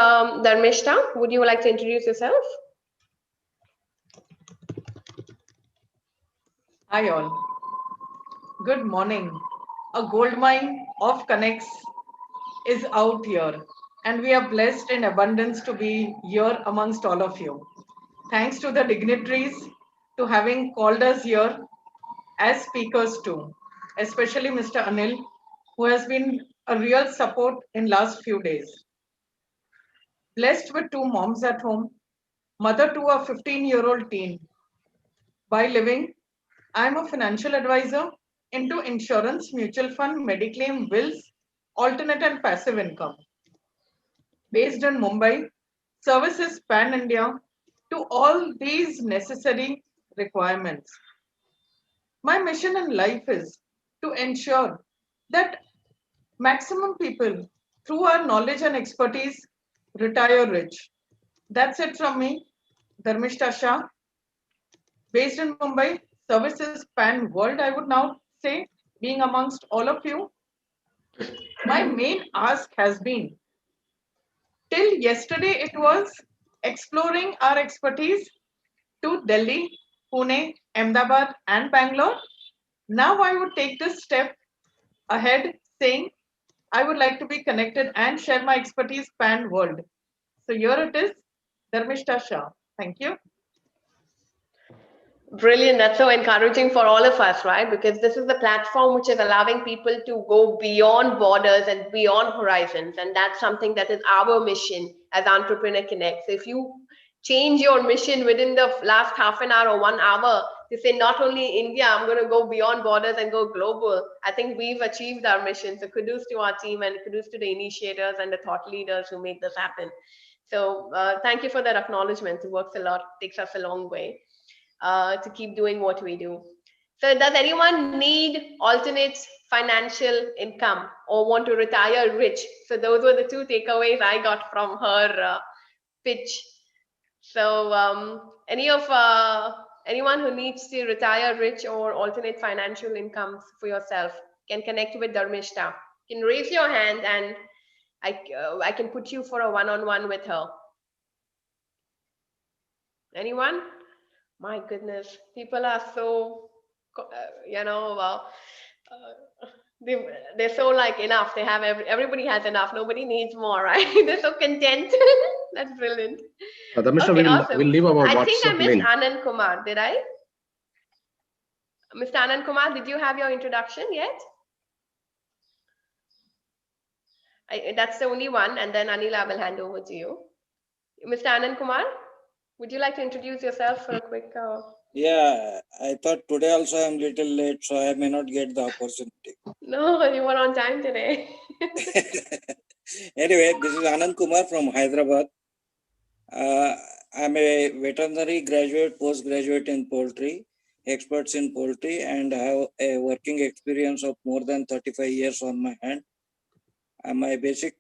Dharmishta. Would you like to introduce yourself? Hi all. Good morning. A gold mine of connects is out here, and we are blessed in abundance to be here amongst all of you. Thanks to the dignitaries to having called us here as speakers too, especially Mr. Anil, who has been a real support in last few days. Blessed with 2 moms at home, mother to a 15-year-old teen. By living, I am a financial advisor into insurance, mutual fund, mediclaim, wills, alternate and passive income. Based in Mumbai, services pan-India to all these necessary requirements. My mission in life is to ensure that maximum people, through our knowledge and expertise, retire rich. That's it from me, Dharmishta Shah. Based in Mumbai, services pan world, I would now say, being amongst all of you. My main ask has been, till yesterday it was exploring our expertise to Delhi, Pune, Ahmedabad and Bangalore. Now I would take this step ahead saying I would like to be connected and share my expertise pan world. So here it is, Dharmishta Shah. Thank you. Brilliant. That's so encouraging for all of us, right? Because this is the platform which is allowing people to go beyond borders and beyond horizons. And that's something that is our mission as Entrepreneur Connect. So if you change your mission within the last half an hour or 1 hour to say, not only India, I'm going to go beyond borders and go global, I think we've achieved our mission. So kudos to our team and kudos to the initiators and the thought leaders who made this happen. So thank you for that acknowledgement. It works a lot, takes us a long way. To keep doing what we do. So does anyone need alternate financial income or want to retire rich? So those were the 2 takeaways I got from her pitch. So anyone who needs to retire rich or alternate financial incomes for yourself can connect with Dharmishta. You can raise your hand and I can put you for a one-on-one with her. Anyone? My goodness, people are so, they're so like enough. They have everybody has enough. Nobody needs more, right? They're so content. That's brilliant. Dharmishra, Okay, we'll awesome. leave our I think I WhatsApp missed link. Anand Kumar. Did I? Mr. Anand Kumar, did you have your introduction yet? That's the only one. And then Anil, I will hand over to you. Mr. Anand Kumar, would you like to introduce yourself for a quick? Yeah, I thought today also I'm little late, so I may not get the opportunity. No, you were on time today. Anyway, this is Anand Kumar from Hyderabad. I'm a veterinary graduate, postgraduate in poultry, experts in poultry, and have a working experience of more than 35 years on my hand. And my basic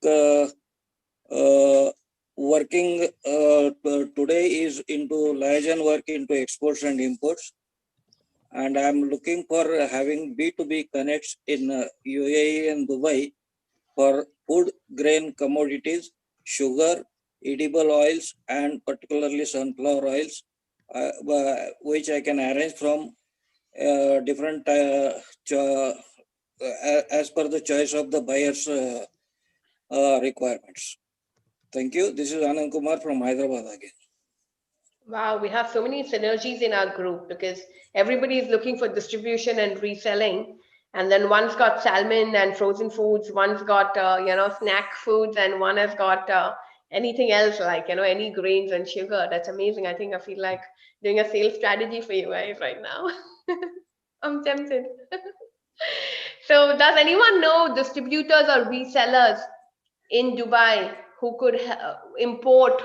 working today is into liaison work into exports and imports. And I'm looking for having B2B connects in UAE and Dubai for food grain commodities, sugar, edible oils, and particularly sunflower oils, which I can arrange from different as per the choice of the buyer's requirements. Thank you. This is Anand Kumar from Hyderabad again. Wow, we have so many synergies in our group because everybody is looking for distribution and reselling. And then one's got salmon and frozen foods, one's got, snack foods, and one has got anything else like, any grains and sugar. That's amazing. I think I feel like doing a sales strategy for you guys right now. I'm tempted. So does anyone know distributors or resellers in Dubai who could import,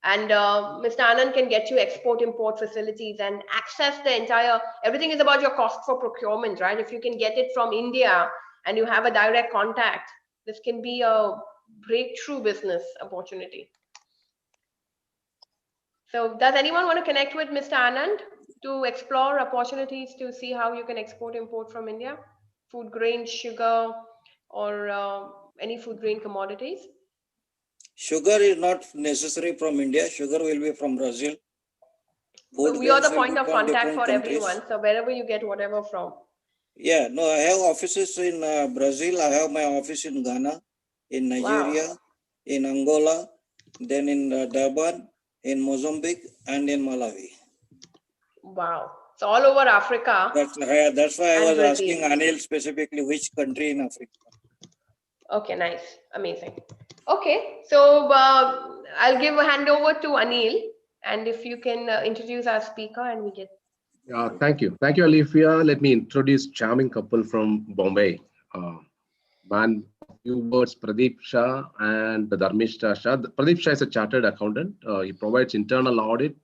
and Mr. Anand can get you export import facilities and access the entire, everything is about your cost for procurement, right? If you can get it from India and you have a direct contact, this can be a breakthrough business opportunity. So does anyone want to connect with Mr. Anand to explore opportunities to see how you can export import from India? Food grain, sugar, or any food grain commodities? Sugar is not necessary from India. Sugar will be from Brazil. Food We are the grains will point be of from contact different for countries. everyone. So wherever you get whatever from. Yeah, no, I have offices in Brazil. I have my office in Ghana, in Nigeria, in Angola, then in Durban, in Mozambique, and in Malawi. Wow. So all over Africa. That's why I was Brazil. asking Anil specifically which country in Africa. Okay, nice. Amazing. Okay, so I'll give a hand over to Anil. And if you can introduce our speaker and we get. Thank you. Thank you, Alifia. Let me introduce charming couple from Bombay. Man, a few words, Pradeep Shah and Dharmishra Shah. Pradeep Shah is a chartered accountant. He provides internal audit,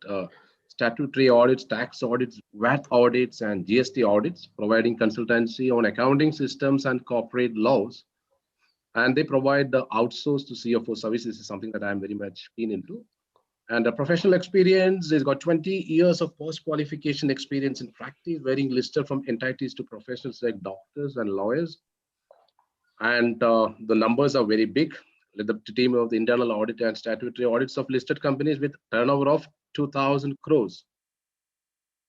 statutory audits, tax audits, VAT audits, and GST audits, providing consultancy on accounting systems and corporate laws. And they provide the outsourced to CFO services. This is something that I'm very much keen into. And a professional experience, he's got 20 years of post-qualification experience in practice, varying listed from entities to professionals like doctors and lawyers. And the numbers are very big. The team of the internal audit and statutory audits of listed companies with turnover of 2,000 crores.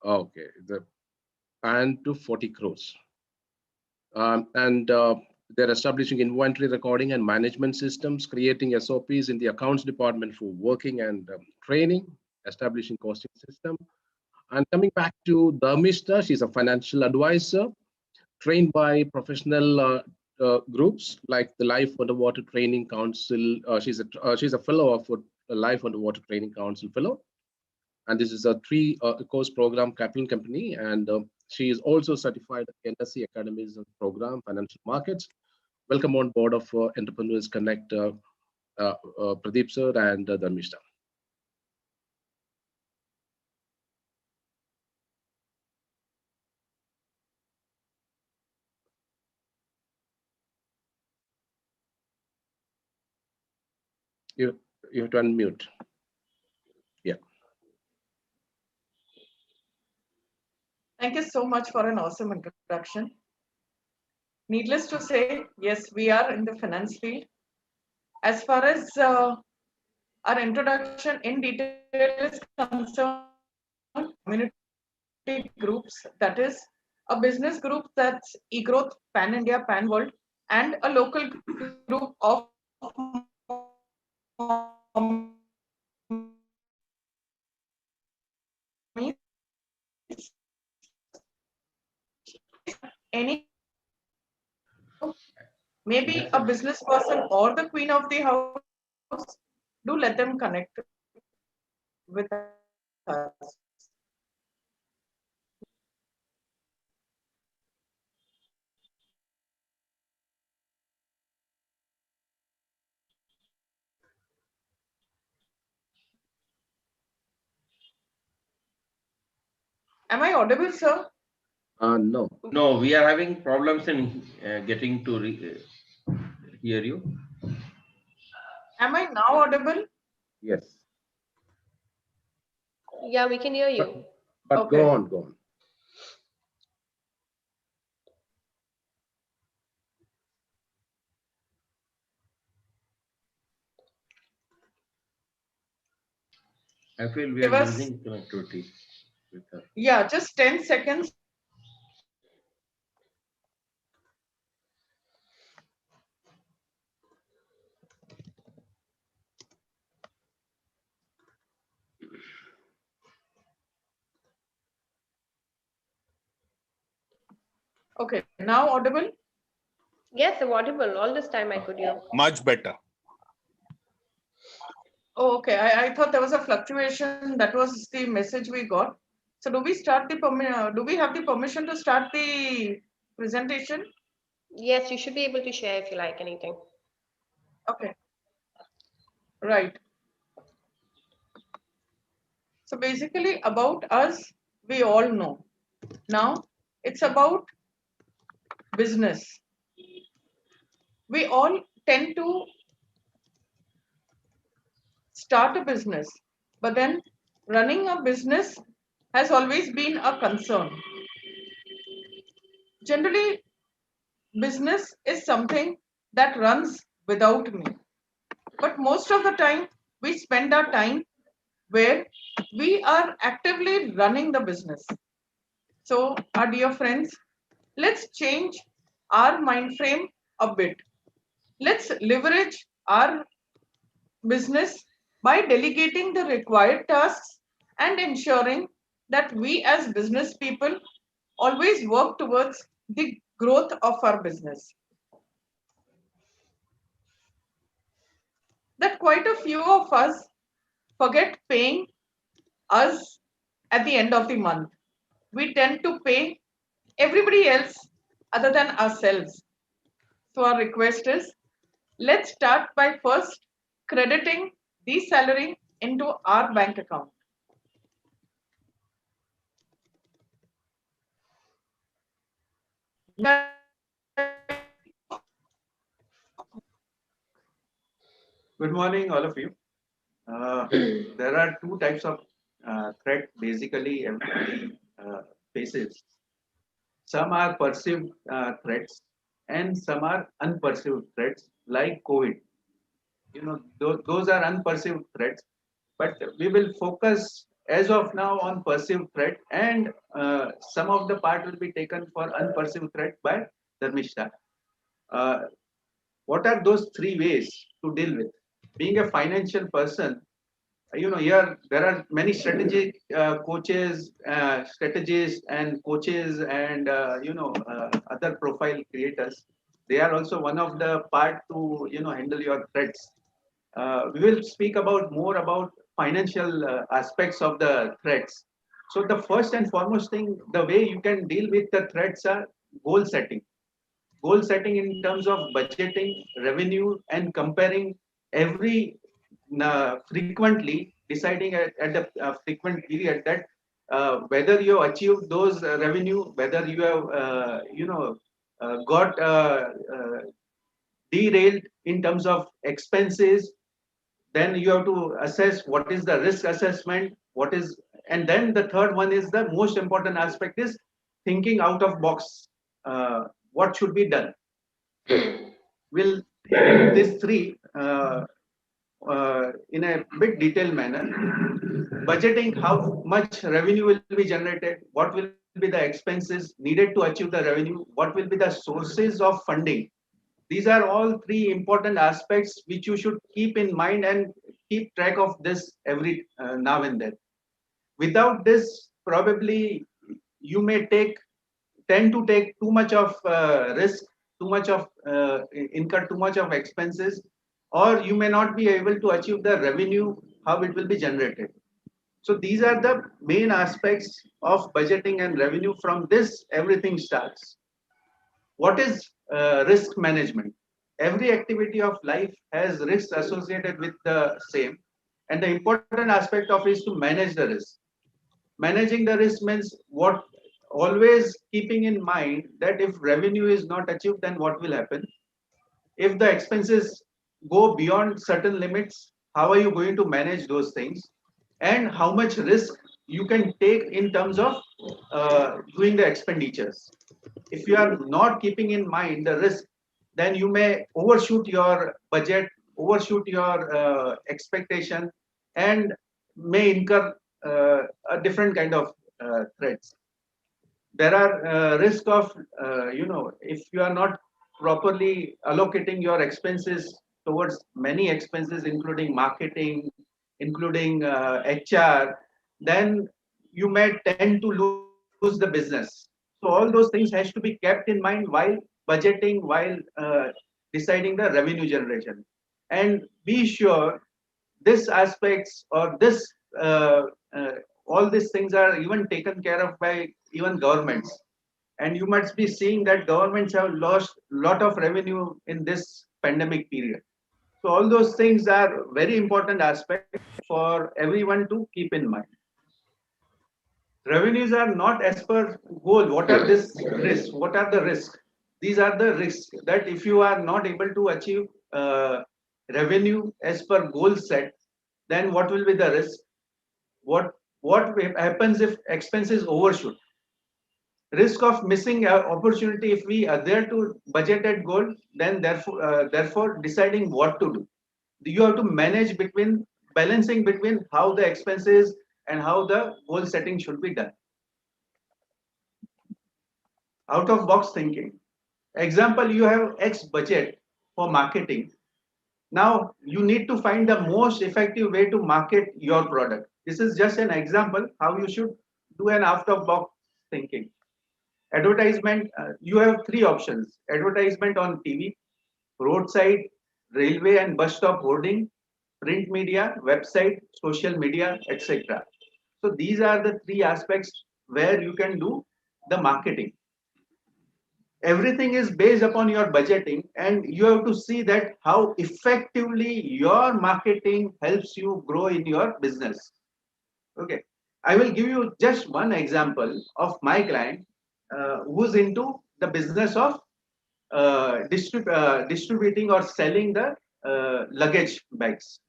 Okay, and to 40 crores. They're establishing inventory recording and management systems, creating SOPs in the accounts department for working and training, establishing costing system. And coming back to Dharmishra, she's a financial advisor trained by professional groups like the Life Underwater Training Council. She's a fellow of the Life Underwater Training Council fellow. And this is a three-course program capital company. And she is also certified NSC Academies program, financial markets. Welcome on board of Entrepreneurs Connect, Pradeep sir and Dharmishra. You have to unmute. Yeah. Thank you so much for an awesome introduction. Needless to say, yes, we are in the finance field. As far as our introduction in detail is concerned, community groups, that is a business group that's eGrowth, Pan India, Pan World, and a local group of any, maybe a business person or the queen of the house, do let them connect with us. Am I audible, sir? No. No, we are having problems in getting to hear you. Am I now audible? Yes. Yeah, we can hear you. But Okay. go on, go on. I feel we are Give us, losing connectivity with her. yeah, just 10 seconds. Okay, now audible? Yes, audible. All this time I could hear. Much better. Oh, okay. I thought there was a fluctuation. That was the message we got. So do we start the do we have the permission to start the presentation? Yes, you should be able to share if you like anything. Okay. Right. So basically about us, we all know. Now it's about business. We all tend to start a business, but then running a business has always been a concern. Generally, business is something that runs without me. But most of the time, we spend our time where we are actively running the business. So, our dear friends, let's change our mind frame a bit. Let's leverage our business by delegating the required tasks and ensuring that we as business people always work towards the growth of our business. That quite a few of us forget paying us at the end of the month. We tend to pay everybody else other than ourselves. So our request is, let's start by first crediting the salary into our bank account. Good morning, all of you. There are two types of threat basically everybody faces. Some are perceived threats and some are unperceived threats like COVID. You know, those are unperceived threats, but we will focus as of now on perceived threat, and some of the part will be taken for unperceived threat by Dharmishta. Uh, what are those three ways to deal with? Being a financial person, you know, here there are many strategic coaches, strategists and coaches and other profile creators. They are also one of the part to handle your threats. We will speak about more about financial aspects of the threats. So the first and foremost thing, the way you can deal with the threats are goal setting. Goal setting in terms of budgeting, revenue, and comparing every frequently deciding at the frequent period that whether you achieve those revenue, whether you have got derailed in terms of expenses, then you have to assess what is the risk assessment, what is, and then the third one is the most important aspect is thinking out of box. What should be done? We'll these three in a bit detailed manner. Budgeting, how much revenue will be generated, what will be the expenses needed to achieve the revenue, what will be the sources of funding. These are all three important aspects which you should keep in mind and keep track of this every now and then. Without this, probably you may take tend to take too much of risk, too much of incur too much of expenses, or you may not be able to achieve the revenue how it will be generated. So these are the main aspects of budgeting and revenue. From this, everything starts. What is risk management? Every activity of life has risks associated with the same, and the important aspect of it is to manage the risk. Managing the risk means what? Always keeping in mind that if revenue is not achieved, then what will happen? If the expenses go beyond certain limits, how are you going to manage those things? And how much risk you can take in terms of doing the expenditures. If you are not keeping in mind the risk, then you may overshoot your budget, overshoot your expectation, and may incur a different kind of threats. There are risk of if you are not properly allocating your expenses towards many expenses, including marketing, including HR, then you may tend to lose the business. So all those things has to be kept in mind while budgeting, while deciding the revenue generation. And be sure this aspects or this uh, all these things are even taken care of by even governments. And you must be seeing that governments have lost a lot of revenue in this pandemic period. So all those things are very important aspect for everyone to keep in mind. Revenues are not as per goal. What are this risks? What are the risks? These are the risks that if you are not able to achieve revenue as per goal set, then what will be the risk? What happens if expenses overshoot? Risk of missing opportunity if we adhere to budgeted goal, then therefore deciding what to do. You have to manage between balancing between how the expenses and how the goal setting should be done. Out of box thinking. Example, you have X budget for marketing. Now you need to find the most effective way to market your product. This is just an example how you should do an out of box thinking. Advertisement, you have three options: advertisement on TV, roadside, railway and bus stop hoarding, print media, website, social media, etc. So these are the three aspects where you can do the marketing. Everything is based upon your budgeting, and you have to see that how effectively your marketing helps you grow in your business. Okay, I will give you just one example of my client who's into the business of distributing or selling the luggage bags.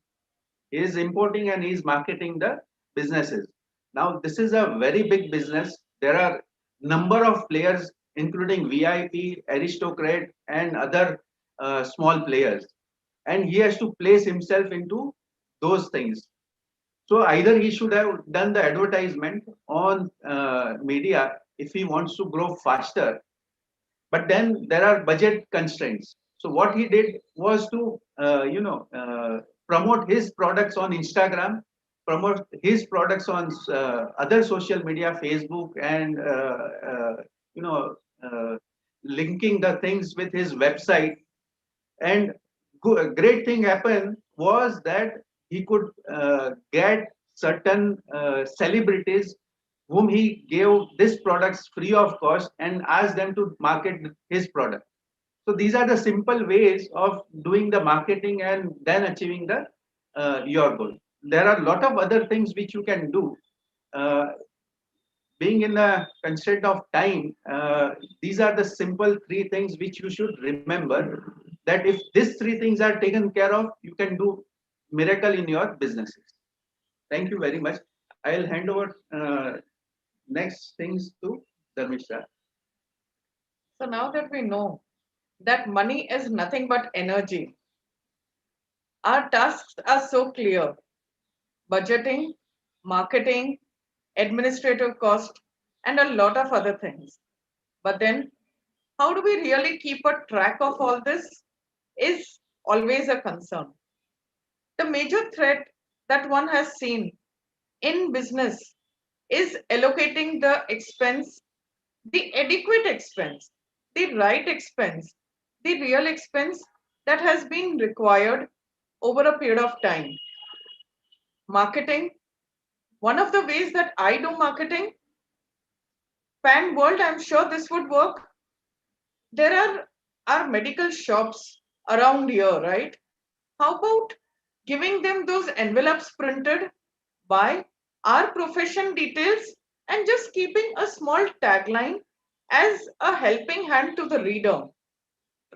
He is importing and he is marketing the businesses. Now this is a very big business. There are number of players, including VIP, aristocrat, and other small players, and he has to place himself into those things. So either he should have done the advertisement on media if he wants to grow faster, but then there are budget constraints. So what he did was to promote his products on Instagram, promote his products on other social media, Facebook, and you know uh, linking the things with his website. And a great thing happened was that he could get certain celebrities whom he gave these products free of cost and asked them to market his product. So these are the simple ways of doing the marketing and then achieving the your goal. There are a lot of other things which you can do. Uh, Being in a constraint of time, these are the simple three things which you should remember, that if these three things are taken care of, you can do miracle in your businesses. Thank you very much. I'll hand over next things to Dharmishra. So now that we know that money is nothing but energy, our tasks are so clear: budgeting, marketing, administrative cost, and a lot of other things. But then, how do we really keep a track of all this is always a concern. The major threat that one has seen in business is allocating the expense the adequate expense, the right expense, the real expense that has been required over a period of time. Marketing, one of the ways that I do marketing, pan world, I'm sure this would work. There are medical shops around here, right? How about giving them those envelopes printed by our profession details and just keeping a small tagline as a helping hand to the reader?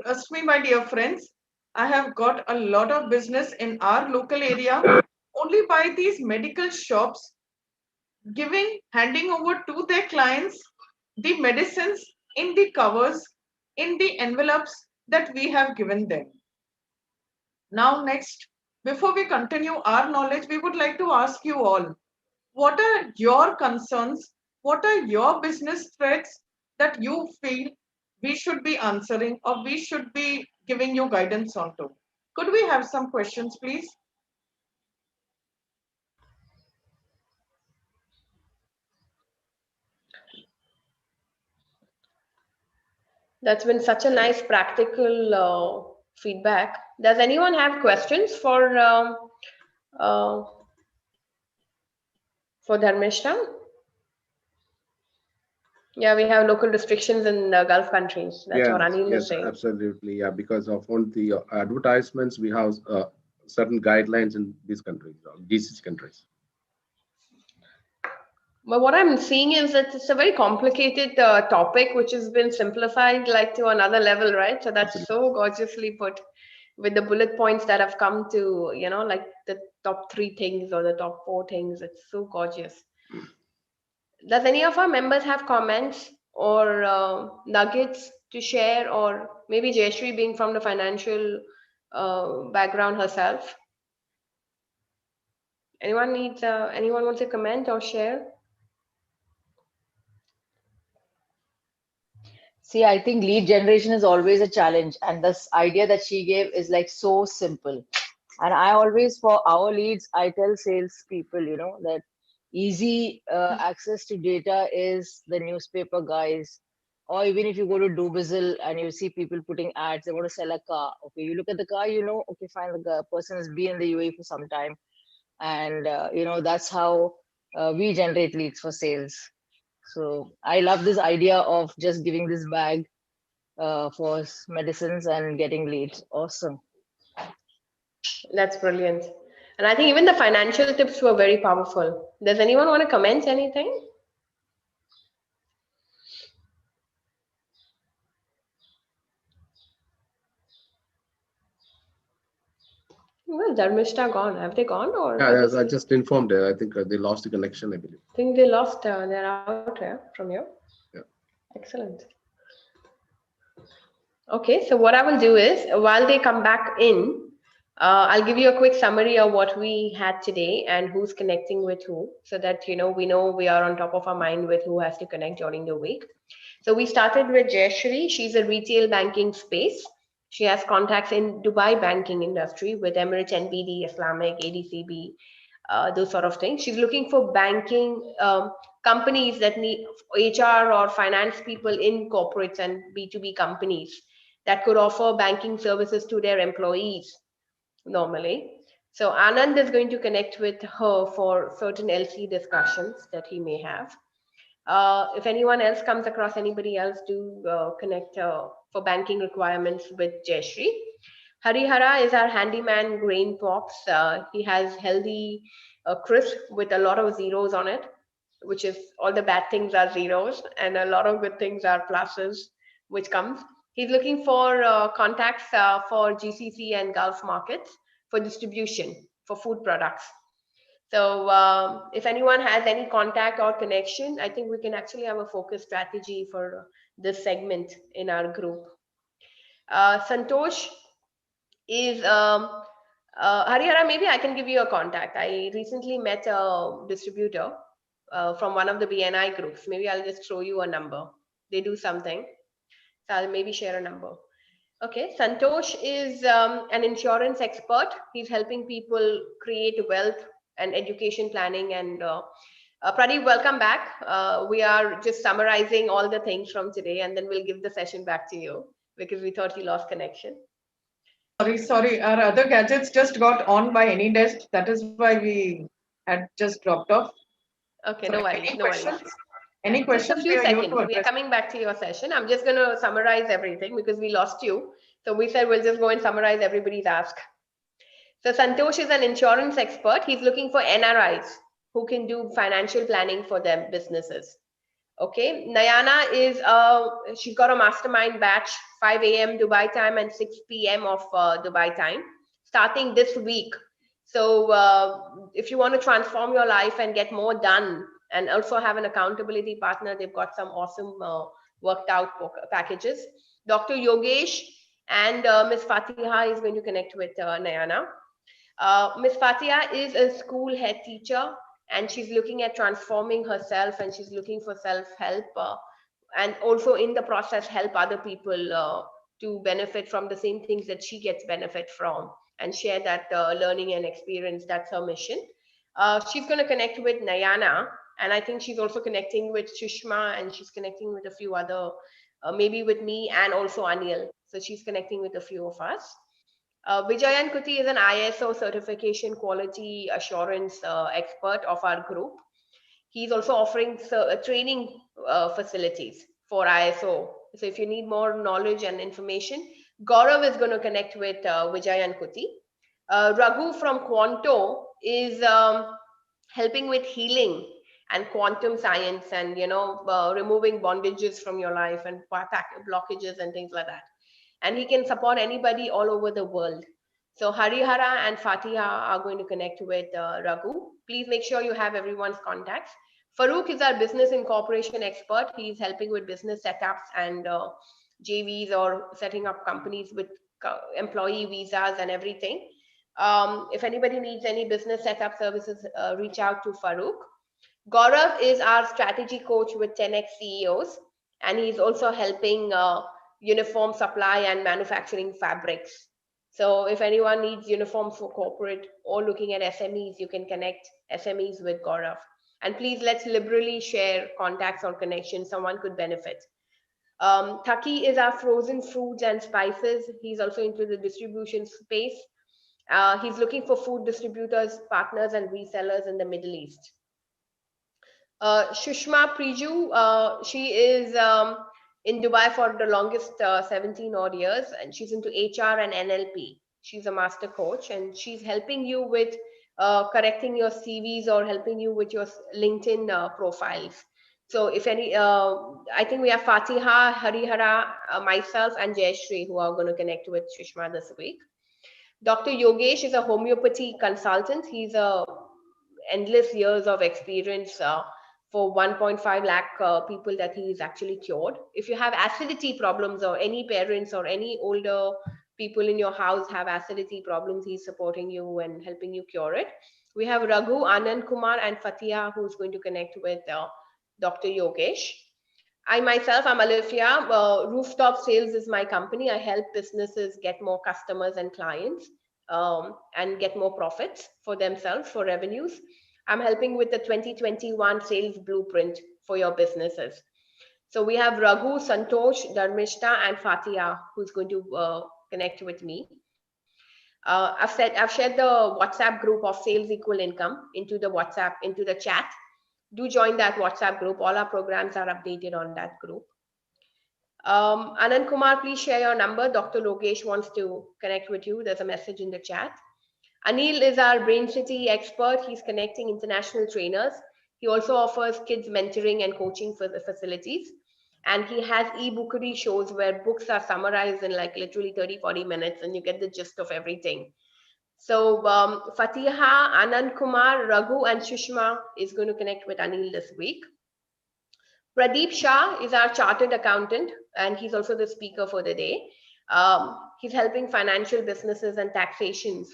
Trust me, my dear friends, I have got a lot of business in our local area only by these medical shops handing over to their clients the medicines in the covers, in the envelopes that we have given them. Now, next, before we continue our knowledge, we would like to ask you all, what are your concerns? What are your business threats that you feel we should be answering or we should be giving you guidance onto? Could we have some questions, please? That's been such a nice practical feedback. Does anyone have questions uh, for Dharmeshta? Yeah, we have local restrictions in Gulf countries. That's what Anil is saying. Absolutely. Yeah, because of on the advertisements, we have certain guidelines in these countries, GCC countries. But what I'm seeing is that it's a very complicated topic, which has been simplified like to another level, right? So that's so gorgeously put with the bullet points that have come to, like the top 3 things or the top 4 things. It's so gorgeous. Does any of our members have comments or nuggets to share, or maybe Jayashree being from the financial background herself? Anyone wants to comment or share? See, I think lead generation is always a challenge, and this idea that she gave is like so simple. And I always, for our leads, I tell sales people, that easy access to data is the newspaper guys, or even if you go to Dubizzle and you see people putting ads, they want to sell a car. Okay, you look at the car, okay, fine, the person has been in the UAE for some time, and that's how we generate leads for sales. So I love this idea of just giving this bag for medicines and getting leads. Awesome. That's brilliant. And I think even the financial tips were very powerful. Does anyone want to comment anything? Well, Dharmishta gone. Have they gone? Or Yeah, I just informed her. I think they lost the connection, I believe. I think they lost. They're out from you. Yeah. Excellent. Okay, so what I will do is, while they come back in, I'll give you a quick summary of what we had today and who's connecting with who, so that we know we are on top of our mind with who has to connect during the week. So we started with Jayashree. She's a retail banking space. She has contacts in Dubai banking industry with Emirates NBD, Islamic, ADCB, those sort of things. She's looking for banking companies that need HR or finance people in corporates and B2B companies that could offer banking services to their employees normally. So Anand is going to connect with her for certain LC discussions that he may have. If anyone else comes across anybody else, do connect for banking requirements with Jayashree. Harihara is our handyman grain pops. He has healthy crisp with a lot of zeros on it, which is all the bad things are zeros and a lot of good things are pluses, which comes. He's looking for contacts for GCC and Gulf markets for distribution for food products. So if anyone has any contact or connection, I think we can actually have a focus strategy for this segment in our group. Santosh is Harihara, maybe I can give you a contact. I recently met a distributor from one of the BNI groups. Maybe I'll just throw you a number. They do something. So I'll maybe share a number. Okay, Santosh is an insurance expert. He's helping people create wealth and education planning and Pradeep, welcome back. We are just summarizing all the things from today, and then we'll give the session back to you because we thought you lost connection. Sorry. Our other gadgets just got on by any desk. That is why we had just dropped off. Okay, So no worries, any no worries. questions? Any Just a questions? few We are here seconds. to We are address. coming back to your session. I'm just going to summarize everything because we lost you. So we said we'll just go and summarize everybody's ask. So Santosh is an insurance expert. He's looking for NRIs who can do financial planning for their businesses. Okay, Nayana is she's got a mastermind batch, 5 a.m. Dubai time and 6 p.m. of Dubai time, starting this week. So if you want to transform your life and get more done, and also have an accountability partner, they've got some awesome worked out packages. Dr. Yogesh and Miss Fatiha is going to connect with Nayana. Miss Fatia is a school head teacher, and she's looking at transforming herself, and she's looking for self-help, and also in the process help other people to benefit from the same things that she gets benefit from, and share that learning and experience. That's her mission. She's going to connect with Nayana, and I think she's also connecting with Sushma, and she's connecting with a few other, maybe with me and also Anil. So she's connecting with a few of us. Vijayan Kuti is an ISO certification quality assurance expert of our group. He's also offering training facilities for ISO. So if you need more knowledge and information, Gaurav is going to connect with Vijayan Kuti. Raghu from Quanto is helping with healing and quantum science, and removing bondages from your life and blockages and things like that. And he can support anybody all over the world. So Harihara and Fatiha are going to connect with Raghu. Please make sure you have everyone's contacts. Farouk is our business incorporation expert. He's helping with business setups and JVs, or setting up companies with employee visas and everything. If anybody needs any business setup services, reach out to Farouk. Gaurav is our strategy coach with 10x CEOs, and he's also helping uniform supply and manufacturing fabrics. So if anyone needs uniforms for corporate or looking at SMEs, you can connect SMEs with Gaurav. And please, let's liberally share contacts or connections. Someone could benefit. Thaki is our frozen foods and spices. He's also into the distribution space. He's looking for food distributors, partners, and resellers in the Middle East. Shushma Priju, she is in Dubai for the longest 17 odd years, and she's into HR and NLP. She's a master coach, and she's helping you with correcting your CVs or helping you with your LinkedIn profiles. So if any, I think we have Fatiha, Harihara, myself, and Jayashree who are going to connect with Shushma this week. Dr. Yogesh is a homeopathy consultant. He's a endless years of experience for 1.5 lakh people that he is actually cured. If you have acidity problems, or any parents or any older people in your house have acidity problems, he's supporting you and helping you cure it. We have Raghu, Anand Kumar, and Fatia, who's going to connect with Dr. Yogesh. I myself, I'm Alifia. Rooftop Sales is my company. I help businesses get more customers and clients, and get more profits for themselves, for revenues. I'm helping with the 2021 sales blueprint for your businesses. So we have Raghu, Santosh, Dharmishta, and Fatia, who's going to connect with me. I've shared the WhatsApp group of Sales Equal Income into the chat. Do join that WhatsApp group. All our programs are updated on that group. Anand Kumar, please share your number. Dr. Logesh wants to connect with you. There's a message in the chat. Anil is our Brain City expert. He's connecting international trainers. He also offers kids mentoring and coaching for the facilities. And he has e-bookery shows where books are summarized in like literally 30-40 minutes, and you get the gist of everything. So Fatiha, Anand Kumar, Raghu, and Shushma is going to connect with Anil this week. Pradeep Shah is our chartered accountant, and he's also the speaker for the day. He's helping financial businesses and taxations,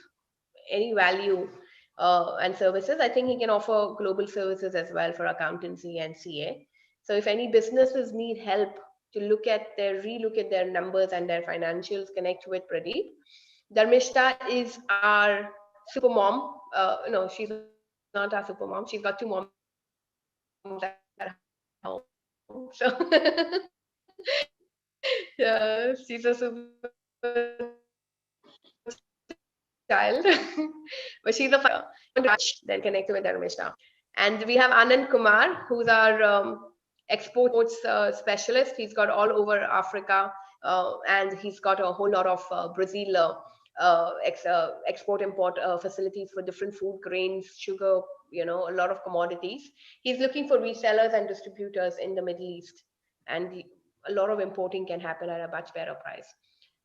any value and services. I think he can offer global services as well for accountancy and CA. So if any businesses need help to relook at their numbers and their financials, connect with Pradeep. Dharmishta is our super mom. No, she's not our super mom. She's got two moms. at home. So she's a super child, but she's a then connect with Dharmeshta. And we have Anand Kumar, who's our exports specialist. He's got all over Africa, and he's got a whole lot of Brazil export import facilities for different food grains, sugar, a lot of commodities. He's looking for resellers and distributors in the Middle East, and a lot of importing can happen at a much better price.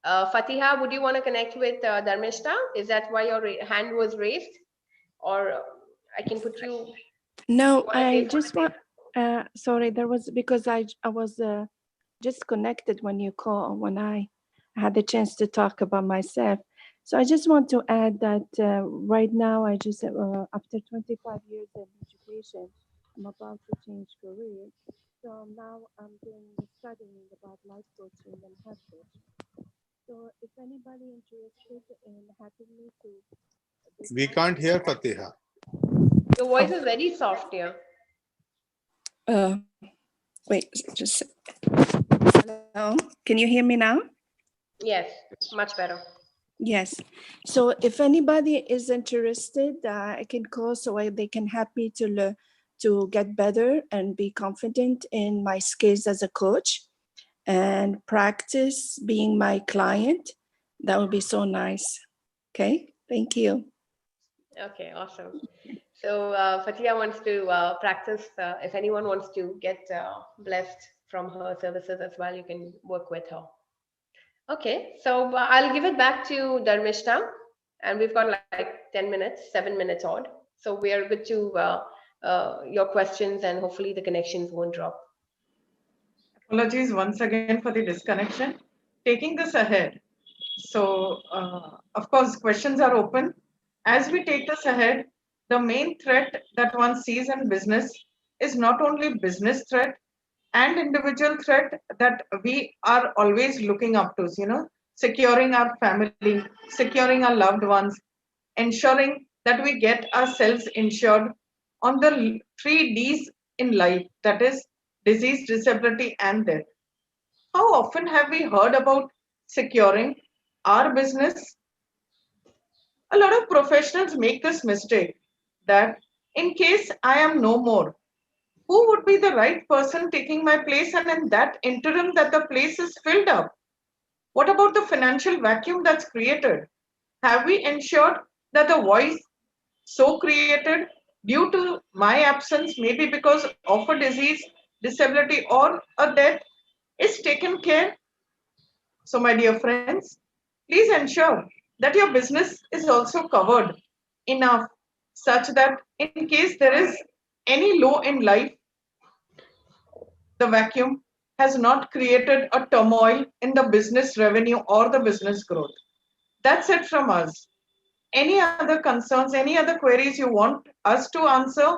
Fatiha, would you want to connect with Dharmeshta? Is that why your hand was raised? Or I can put you. No, I just want, sorry, there was, because I was just connected when you call, when I had the chance to talk about myself. So I just want to add that right now, I just, after 25 years in education, I'm about to change career. So now I'm studying about life coaching and health coaching. So if anybody interested in helping me to... We can't hear Fatiha. Your voice is very soft here. Wait, just... Hello, can you hear me now? Yes, much better. Yes. So if anybody is interested, I can call so they can help me to learn, to get better and be confident in my skills as a coach and practice being my client. That would be so nice. Okay, thank you. Okay, awesome. So Fatia wants to practice. If anyone wants to get blessed from her services as well, you can work with her. Okay, so I'll give it back to Dharmeshta, and we've got like 10 minutes, 7 minutes odd. So we are good to your questions, and hopefully the connections won't drop. Apologies once again for the disconnection. Taking this ahead. So, of course, questions are open. As we take this ahead, the main threat that one sees in business is not only business threat and individual threat that we are always looking up to, securing our family, securing our loved ones, ensuring that we get ourselves insured on the 3 Ds in life, that is disease, disability, and death. How often have we heard about securing our business? A lot of professionals make this mistake that in case I am no more, who would be the right person taking my place, and in that interim that the place is filled up? What about the financial vacuum that's created? Have we ensured that the voice so created due to my absence, maybe because of a disease, disability, or a death, is taken care? So, my dear friends, please ensure that your business is also covered enough such that in case there is any low in life, the vacuum has not created a turmoil in the business revenue or the business growth. That's it from us. Any other concerns, any other queries you want us to answer,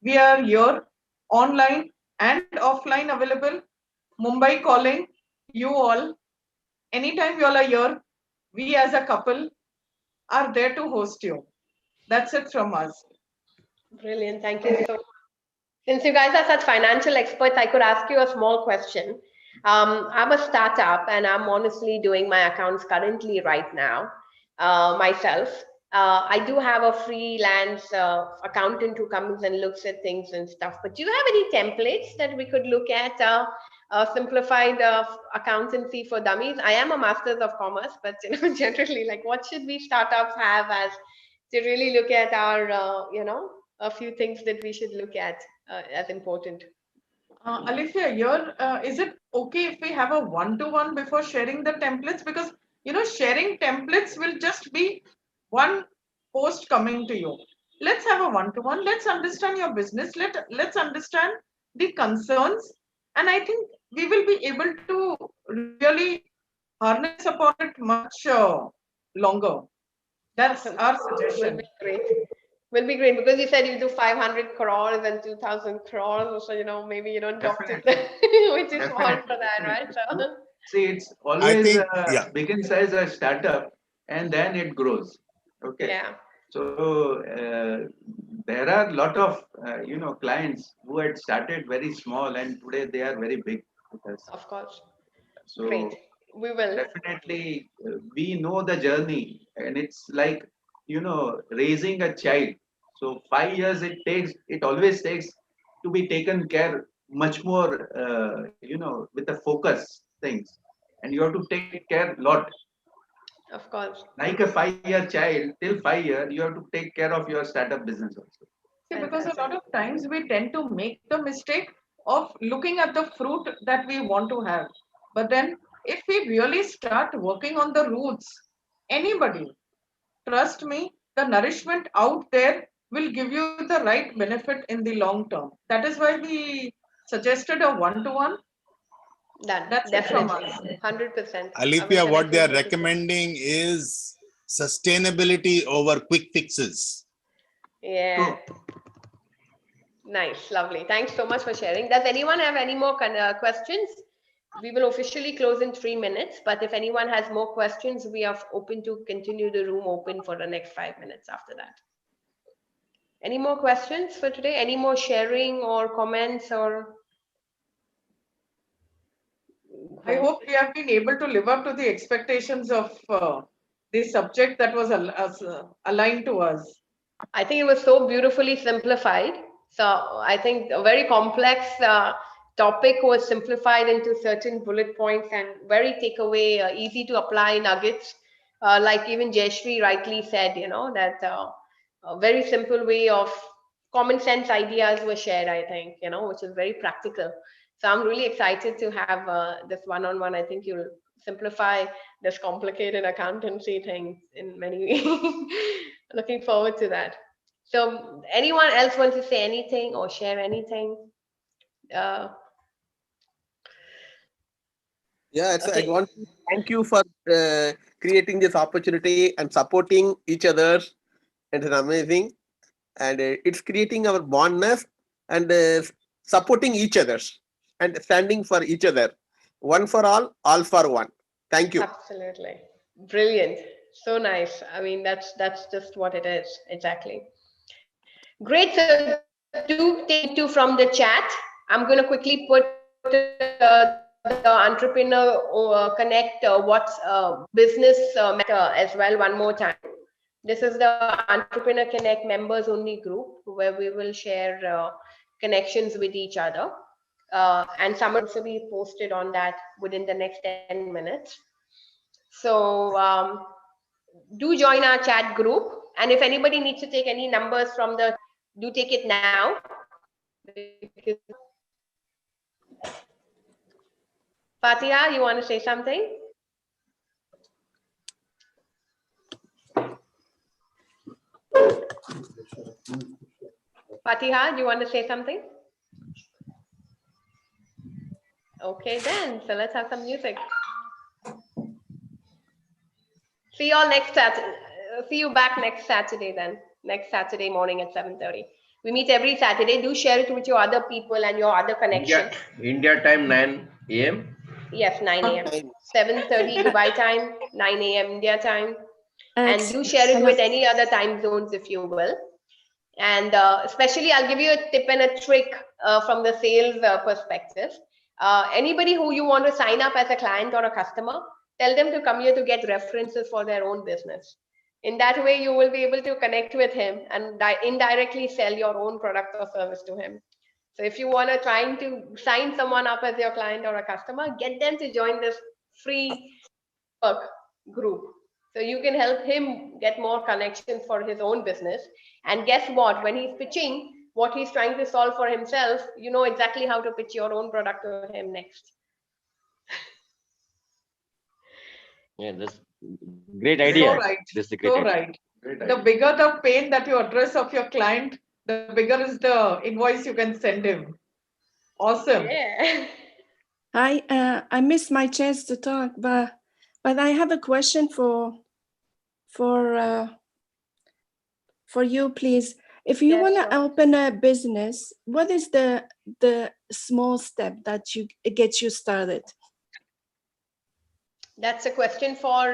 we are here online and offline available. Mumbai calling you all. Anytime you all are here, we as a couple are there to host you. That's it from us. Brilliant. Thank you so much. Since you guys are such financial experts, I could ask you a small question. I'm a startup and I'm honestly doing my accounts currently right now myself. I do have a freelance accountant who comes and looks at things and stuff. But do you have any templates that we could look at simplified accountancy for dummies? I am a master's of commerce, but generally, like, what should we startups have as to really look at our, a few things that we should look at as important? Alifia, here, is it okay if we have a one-to-one before sharing the templates? Because, sharing templates will just be one post coming to you. Let's have a one-to-one. Let's understand your business. Let's understand the concerns. And I think we will be able to really harness upon it much longer. That's our suggestion. Will be great. Will be great, because you said you do 500 crores and 2,000 crores. So, maybe you don't talk to them, which is small for that, right? So, See, it's always begins as a startup and then it grows. Okay. yeah. So there are a lot of clients who had started very small and today they are very big with us. Of course. So Great. We will. definitely we know the journey, and it's like raising a child. So 5 years it always takes to be taken care much more with the focus things, and you have to take care a lot. Of course. Like a 5-year child, till 5 years you have to take care of your startup business also. See, because a lot of times we tend to make the mistake of looking at the fruit that we want to have. But then if we really start working on the roots, anybody, trust me, the nourishment out there will give you the right benefit in the long term. That is why we suggested a one-to-one. That's Definitely. it from us. 100%. Alipia, what they are recommending is sustainability over quick fixes. Yeah. Nice, lovely. Thanks so much for sharing. Does anyone have any more questions? We will officially close in 3 minutes, but if anyone has more questions, we are open to continue the room open for the next 5 minutes after that. Any more questions for today? Any more sharing or comments or? I hope we have been able to live up to the expectations of the subject that was aligned to us. I think it was so beautifully simplified. So I think a very complex topic was simplified into certain bullet points and very takeaway, easy to apply nuggets. Like even Jayashree rightly said, that a very simple way of common sense ideas were shared, I think, which is very practical. So I'm really excited to have this one-on-one. I think you'll simplify this complicated accountancy thing in many ways. Looking forward to that. So anyone else want to say anything or share anything? Yeah, Okay. I want to thank you for creating this opportunity and supporting each other. It's amazing. And it's creating our bondness and supporting each other and standing for each other. One for all for one. Thank you. Absolutely. Brilliant. So nice. I mean, that's just what it is. Exactly. Great. So do take two from the chat. I'm going to quickly put the Entrepreneur Connect what's business as well one more time. This is the Entrepreneur Connect members only group where we will share connections with each other. And some will also be posted on that within the next 10 minutes. So do join our chat group. And if anybody needs to take any numbers from the, do take it now. Fatiha, you want to say something? Fatiha, you want to say something? Okay, then. So let's have some music. See you all next Saturday. See you back next Saturday then. Next Saturday morning at 7:30. We meet every Saturday. Do share it with your other people and your other connections. India time 9 a.m. Yes, 9 a.m. 7:30 Dubai time, 9 a.m. India time. And do share it with any other time zones if you will. And especially, I'll give you a tip and a trick from the sales perspective. Anybody who you want to sign up as a client or a customer, tell them to come here to get references for their own business. In that way, you will be able to connect with him and indirectly sell your own product or service to him. So if you want to trying to sign someone up as your client or a customer, get them to join this free work group. So you can help him get more connections for his own business. And guess what? When he's pitching what he's trying to solve for himself, you know exactly how to pitch your own product to him next. Yeah, that's great idea. So right. This is a great So idea. right. The bigger the pain that you address of your client, the bigger is the invoice you can send him. Awesome. Yeah. I missed my chance to talk, but I have a question for you, please. If you want to open a business, what is the small step that gets you started? That's a question for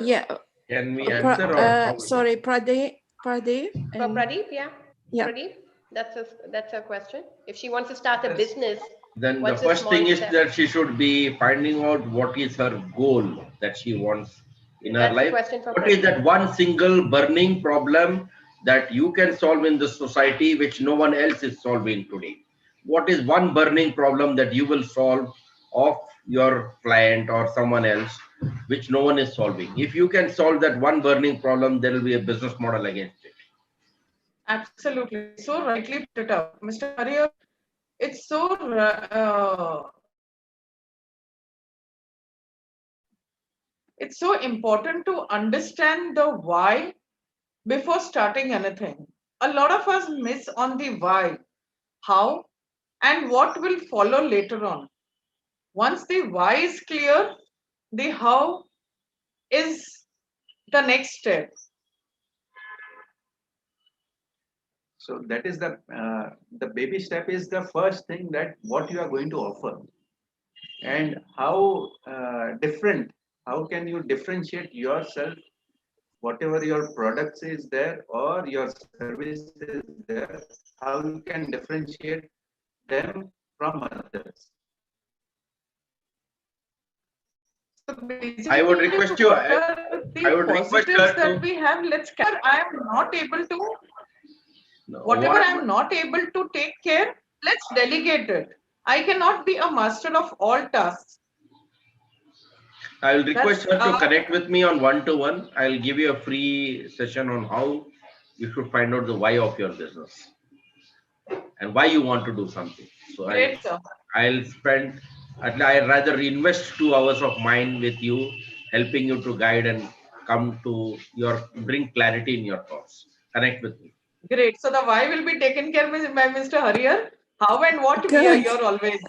yeah. Can we answer or sorry, Pradeep. For And Pradeep, yeah. yeah. Pradeep, that's a question. If she wants to start a business, then the what's a first small thing is step? that she should be finding out what is her goal that she wants in her That's the life. question for What is Pradeep. that one single burning problem that you can solve in the society which no one else is solving today? What is one burning problem that you will solve of your client or someone else which no one is solving? If you can solve that one burning problem, there will be a business model against it. Absolutely. So rightly put it up. Mr. Arya, it's so it's so important to understand the why before starting anything. A lot of us miss on the why, how, and what will follow later on. Once the why is clear, the how is the next step. So that is the baby step is the first thing that what you are going to offer, and how different, how can you differentiate yourself, whatever your products is there or your service is there, how you can differentiate them from others. So I would basically, request you. what are I the would request positives her that to. we have? I am not able to, whatever What, I am not able to take care, let's delegate it. I cannot be a master of all tasks. I will request her to That's connect with me on one-to-one. I'll give you a free session on how you should find out the why of your business and why you want to do something. So great, sir. I'll spend. I'd rather invest 2 hours of mine with you, helping you to guide and come to bring clarity in your thoughts. Connect with me. Great. So the why will be taken care of by Mr. Harrier. How and what we are Good. here always.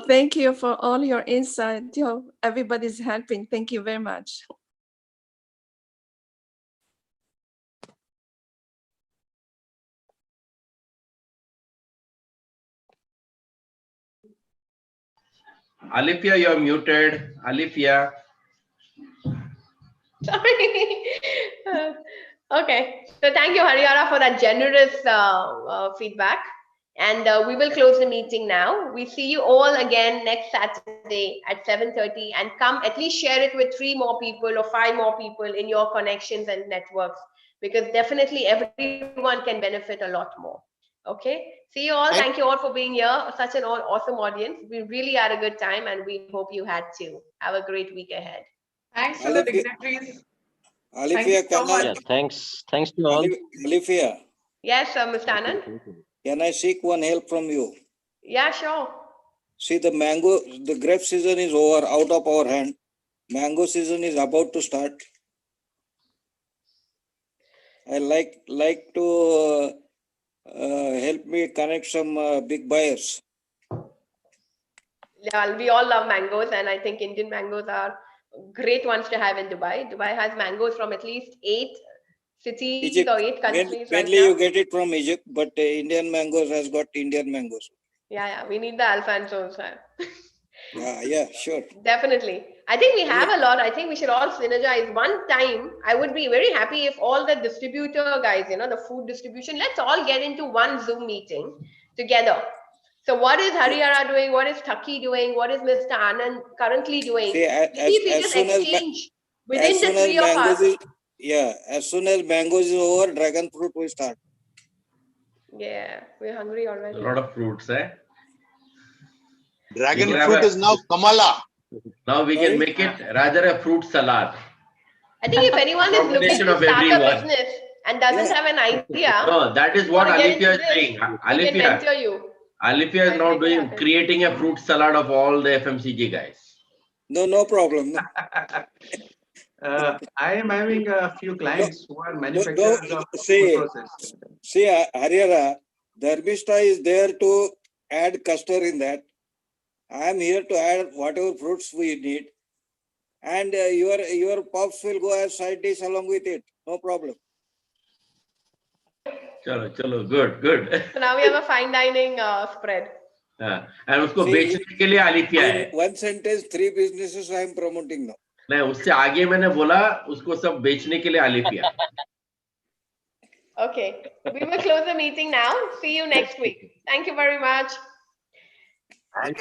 Thank you for all your insight. Everybody's helping. Thank you very much. Alifia, you're muted. Alifia. Sorry. Okay. So thank you, Hariyara, for that generous feedback. And we will close the meeting now. We see you all again next Saturday at 7:30, and come at least share it with 3 more people or 5 more people in your connections and networks, because definitely everyone can benefit a lot more. Okay. See you all. Thank you all for being here. Such an awesome audience. We really had a good time, and we hope you had too. Have a great week ahead. Thanks to the dignitaries. Alifia, Thank you so much. Yeah, thanks to all. Alifia, Yes, Mr. Anand. can I seek one help from you? Yeah, sure. See, the grape season is over, out of our hand. Mango season is about to start. I like to help me connect some big buyers. Yeah, we all love mangoes, and I think Indian mangoes are great ones to have in Dubai. Dubai has mangoes from at least 8 cities Egypt, or 8 countries right mainly now. you get it from Egypt, but Indian mangoes has got Indian mangoes. Yeah, we need the Alfonsos. Yeah, sure. Definitely. I think we have a lot. I think we should all synergize. One time, I would be very happy if all the distributor guys, the food distribution, let's all get into one Zoom meeting together. So what is Hariyara doing? What is Thaki doing? What is Mr. Anand currently doing? See, Maybe if we just exchange within the 3 of us. As soon as mangoes is over, dragon fruit will start. Yeah, we're hungry A already. lot of fruits, eh? Dragon fruit is now Kamala. Now we can make it rather a fruit salad. I think if anyone is looking to start a business and doesn't have an idea, no, that is what Alifia is saying. We can mentor you. Alifia is now creating a fruit salad of all the FMCG guys. No problem. I am having a few clients who are manufacturers of food process. See, Hariyara, Dharmishta is there to add custard in that. I am here to add whatever fruits we need. And your puffs will go as side dish along with it. No problem. Chalo, good. So now we have a fine dining spread. And usko becne ke liye Alifia hai. One sentence, 3 businesses I am promoting now. नहीं, उससे आगे मैंने बोला उसको सब बेचने के लिए आलिफिया. Okay, we will close the meeting now. See you next week. Thank you very much.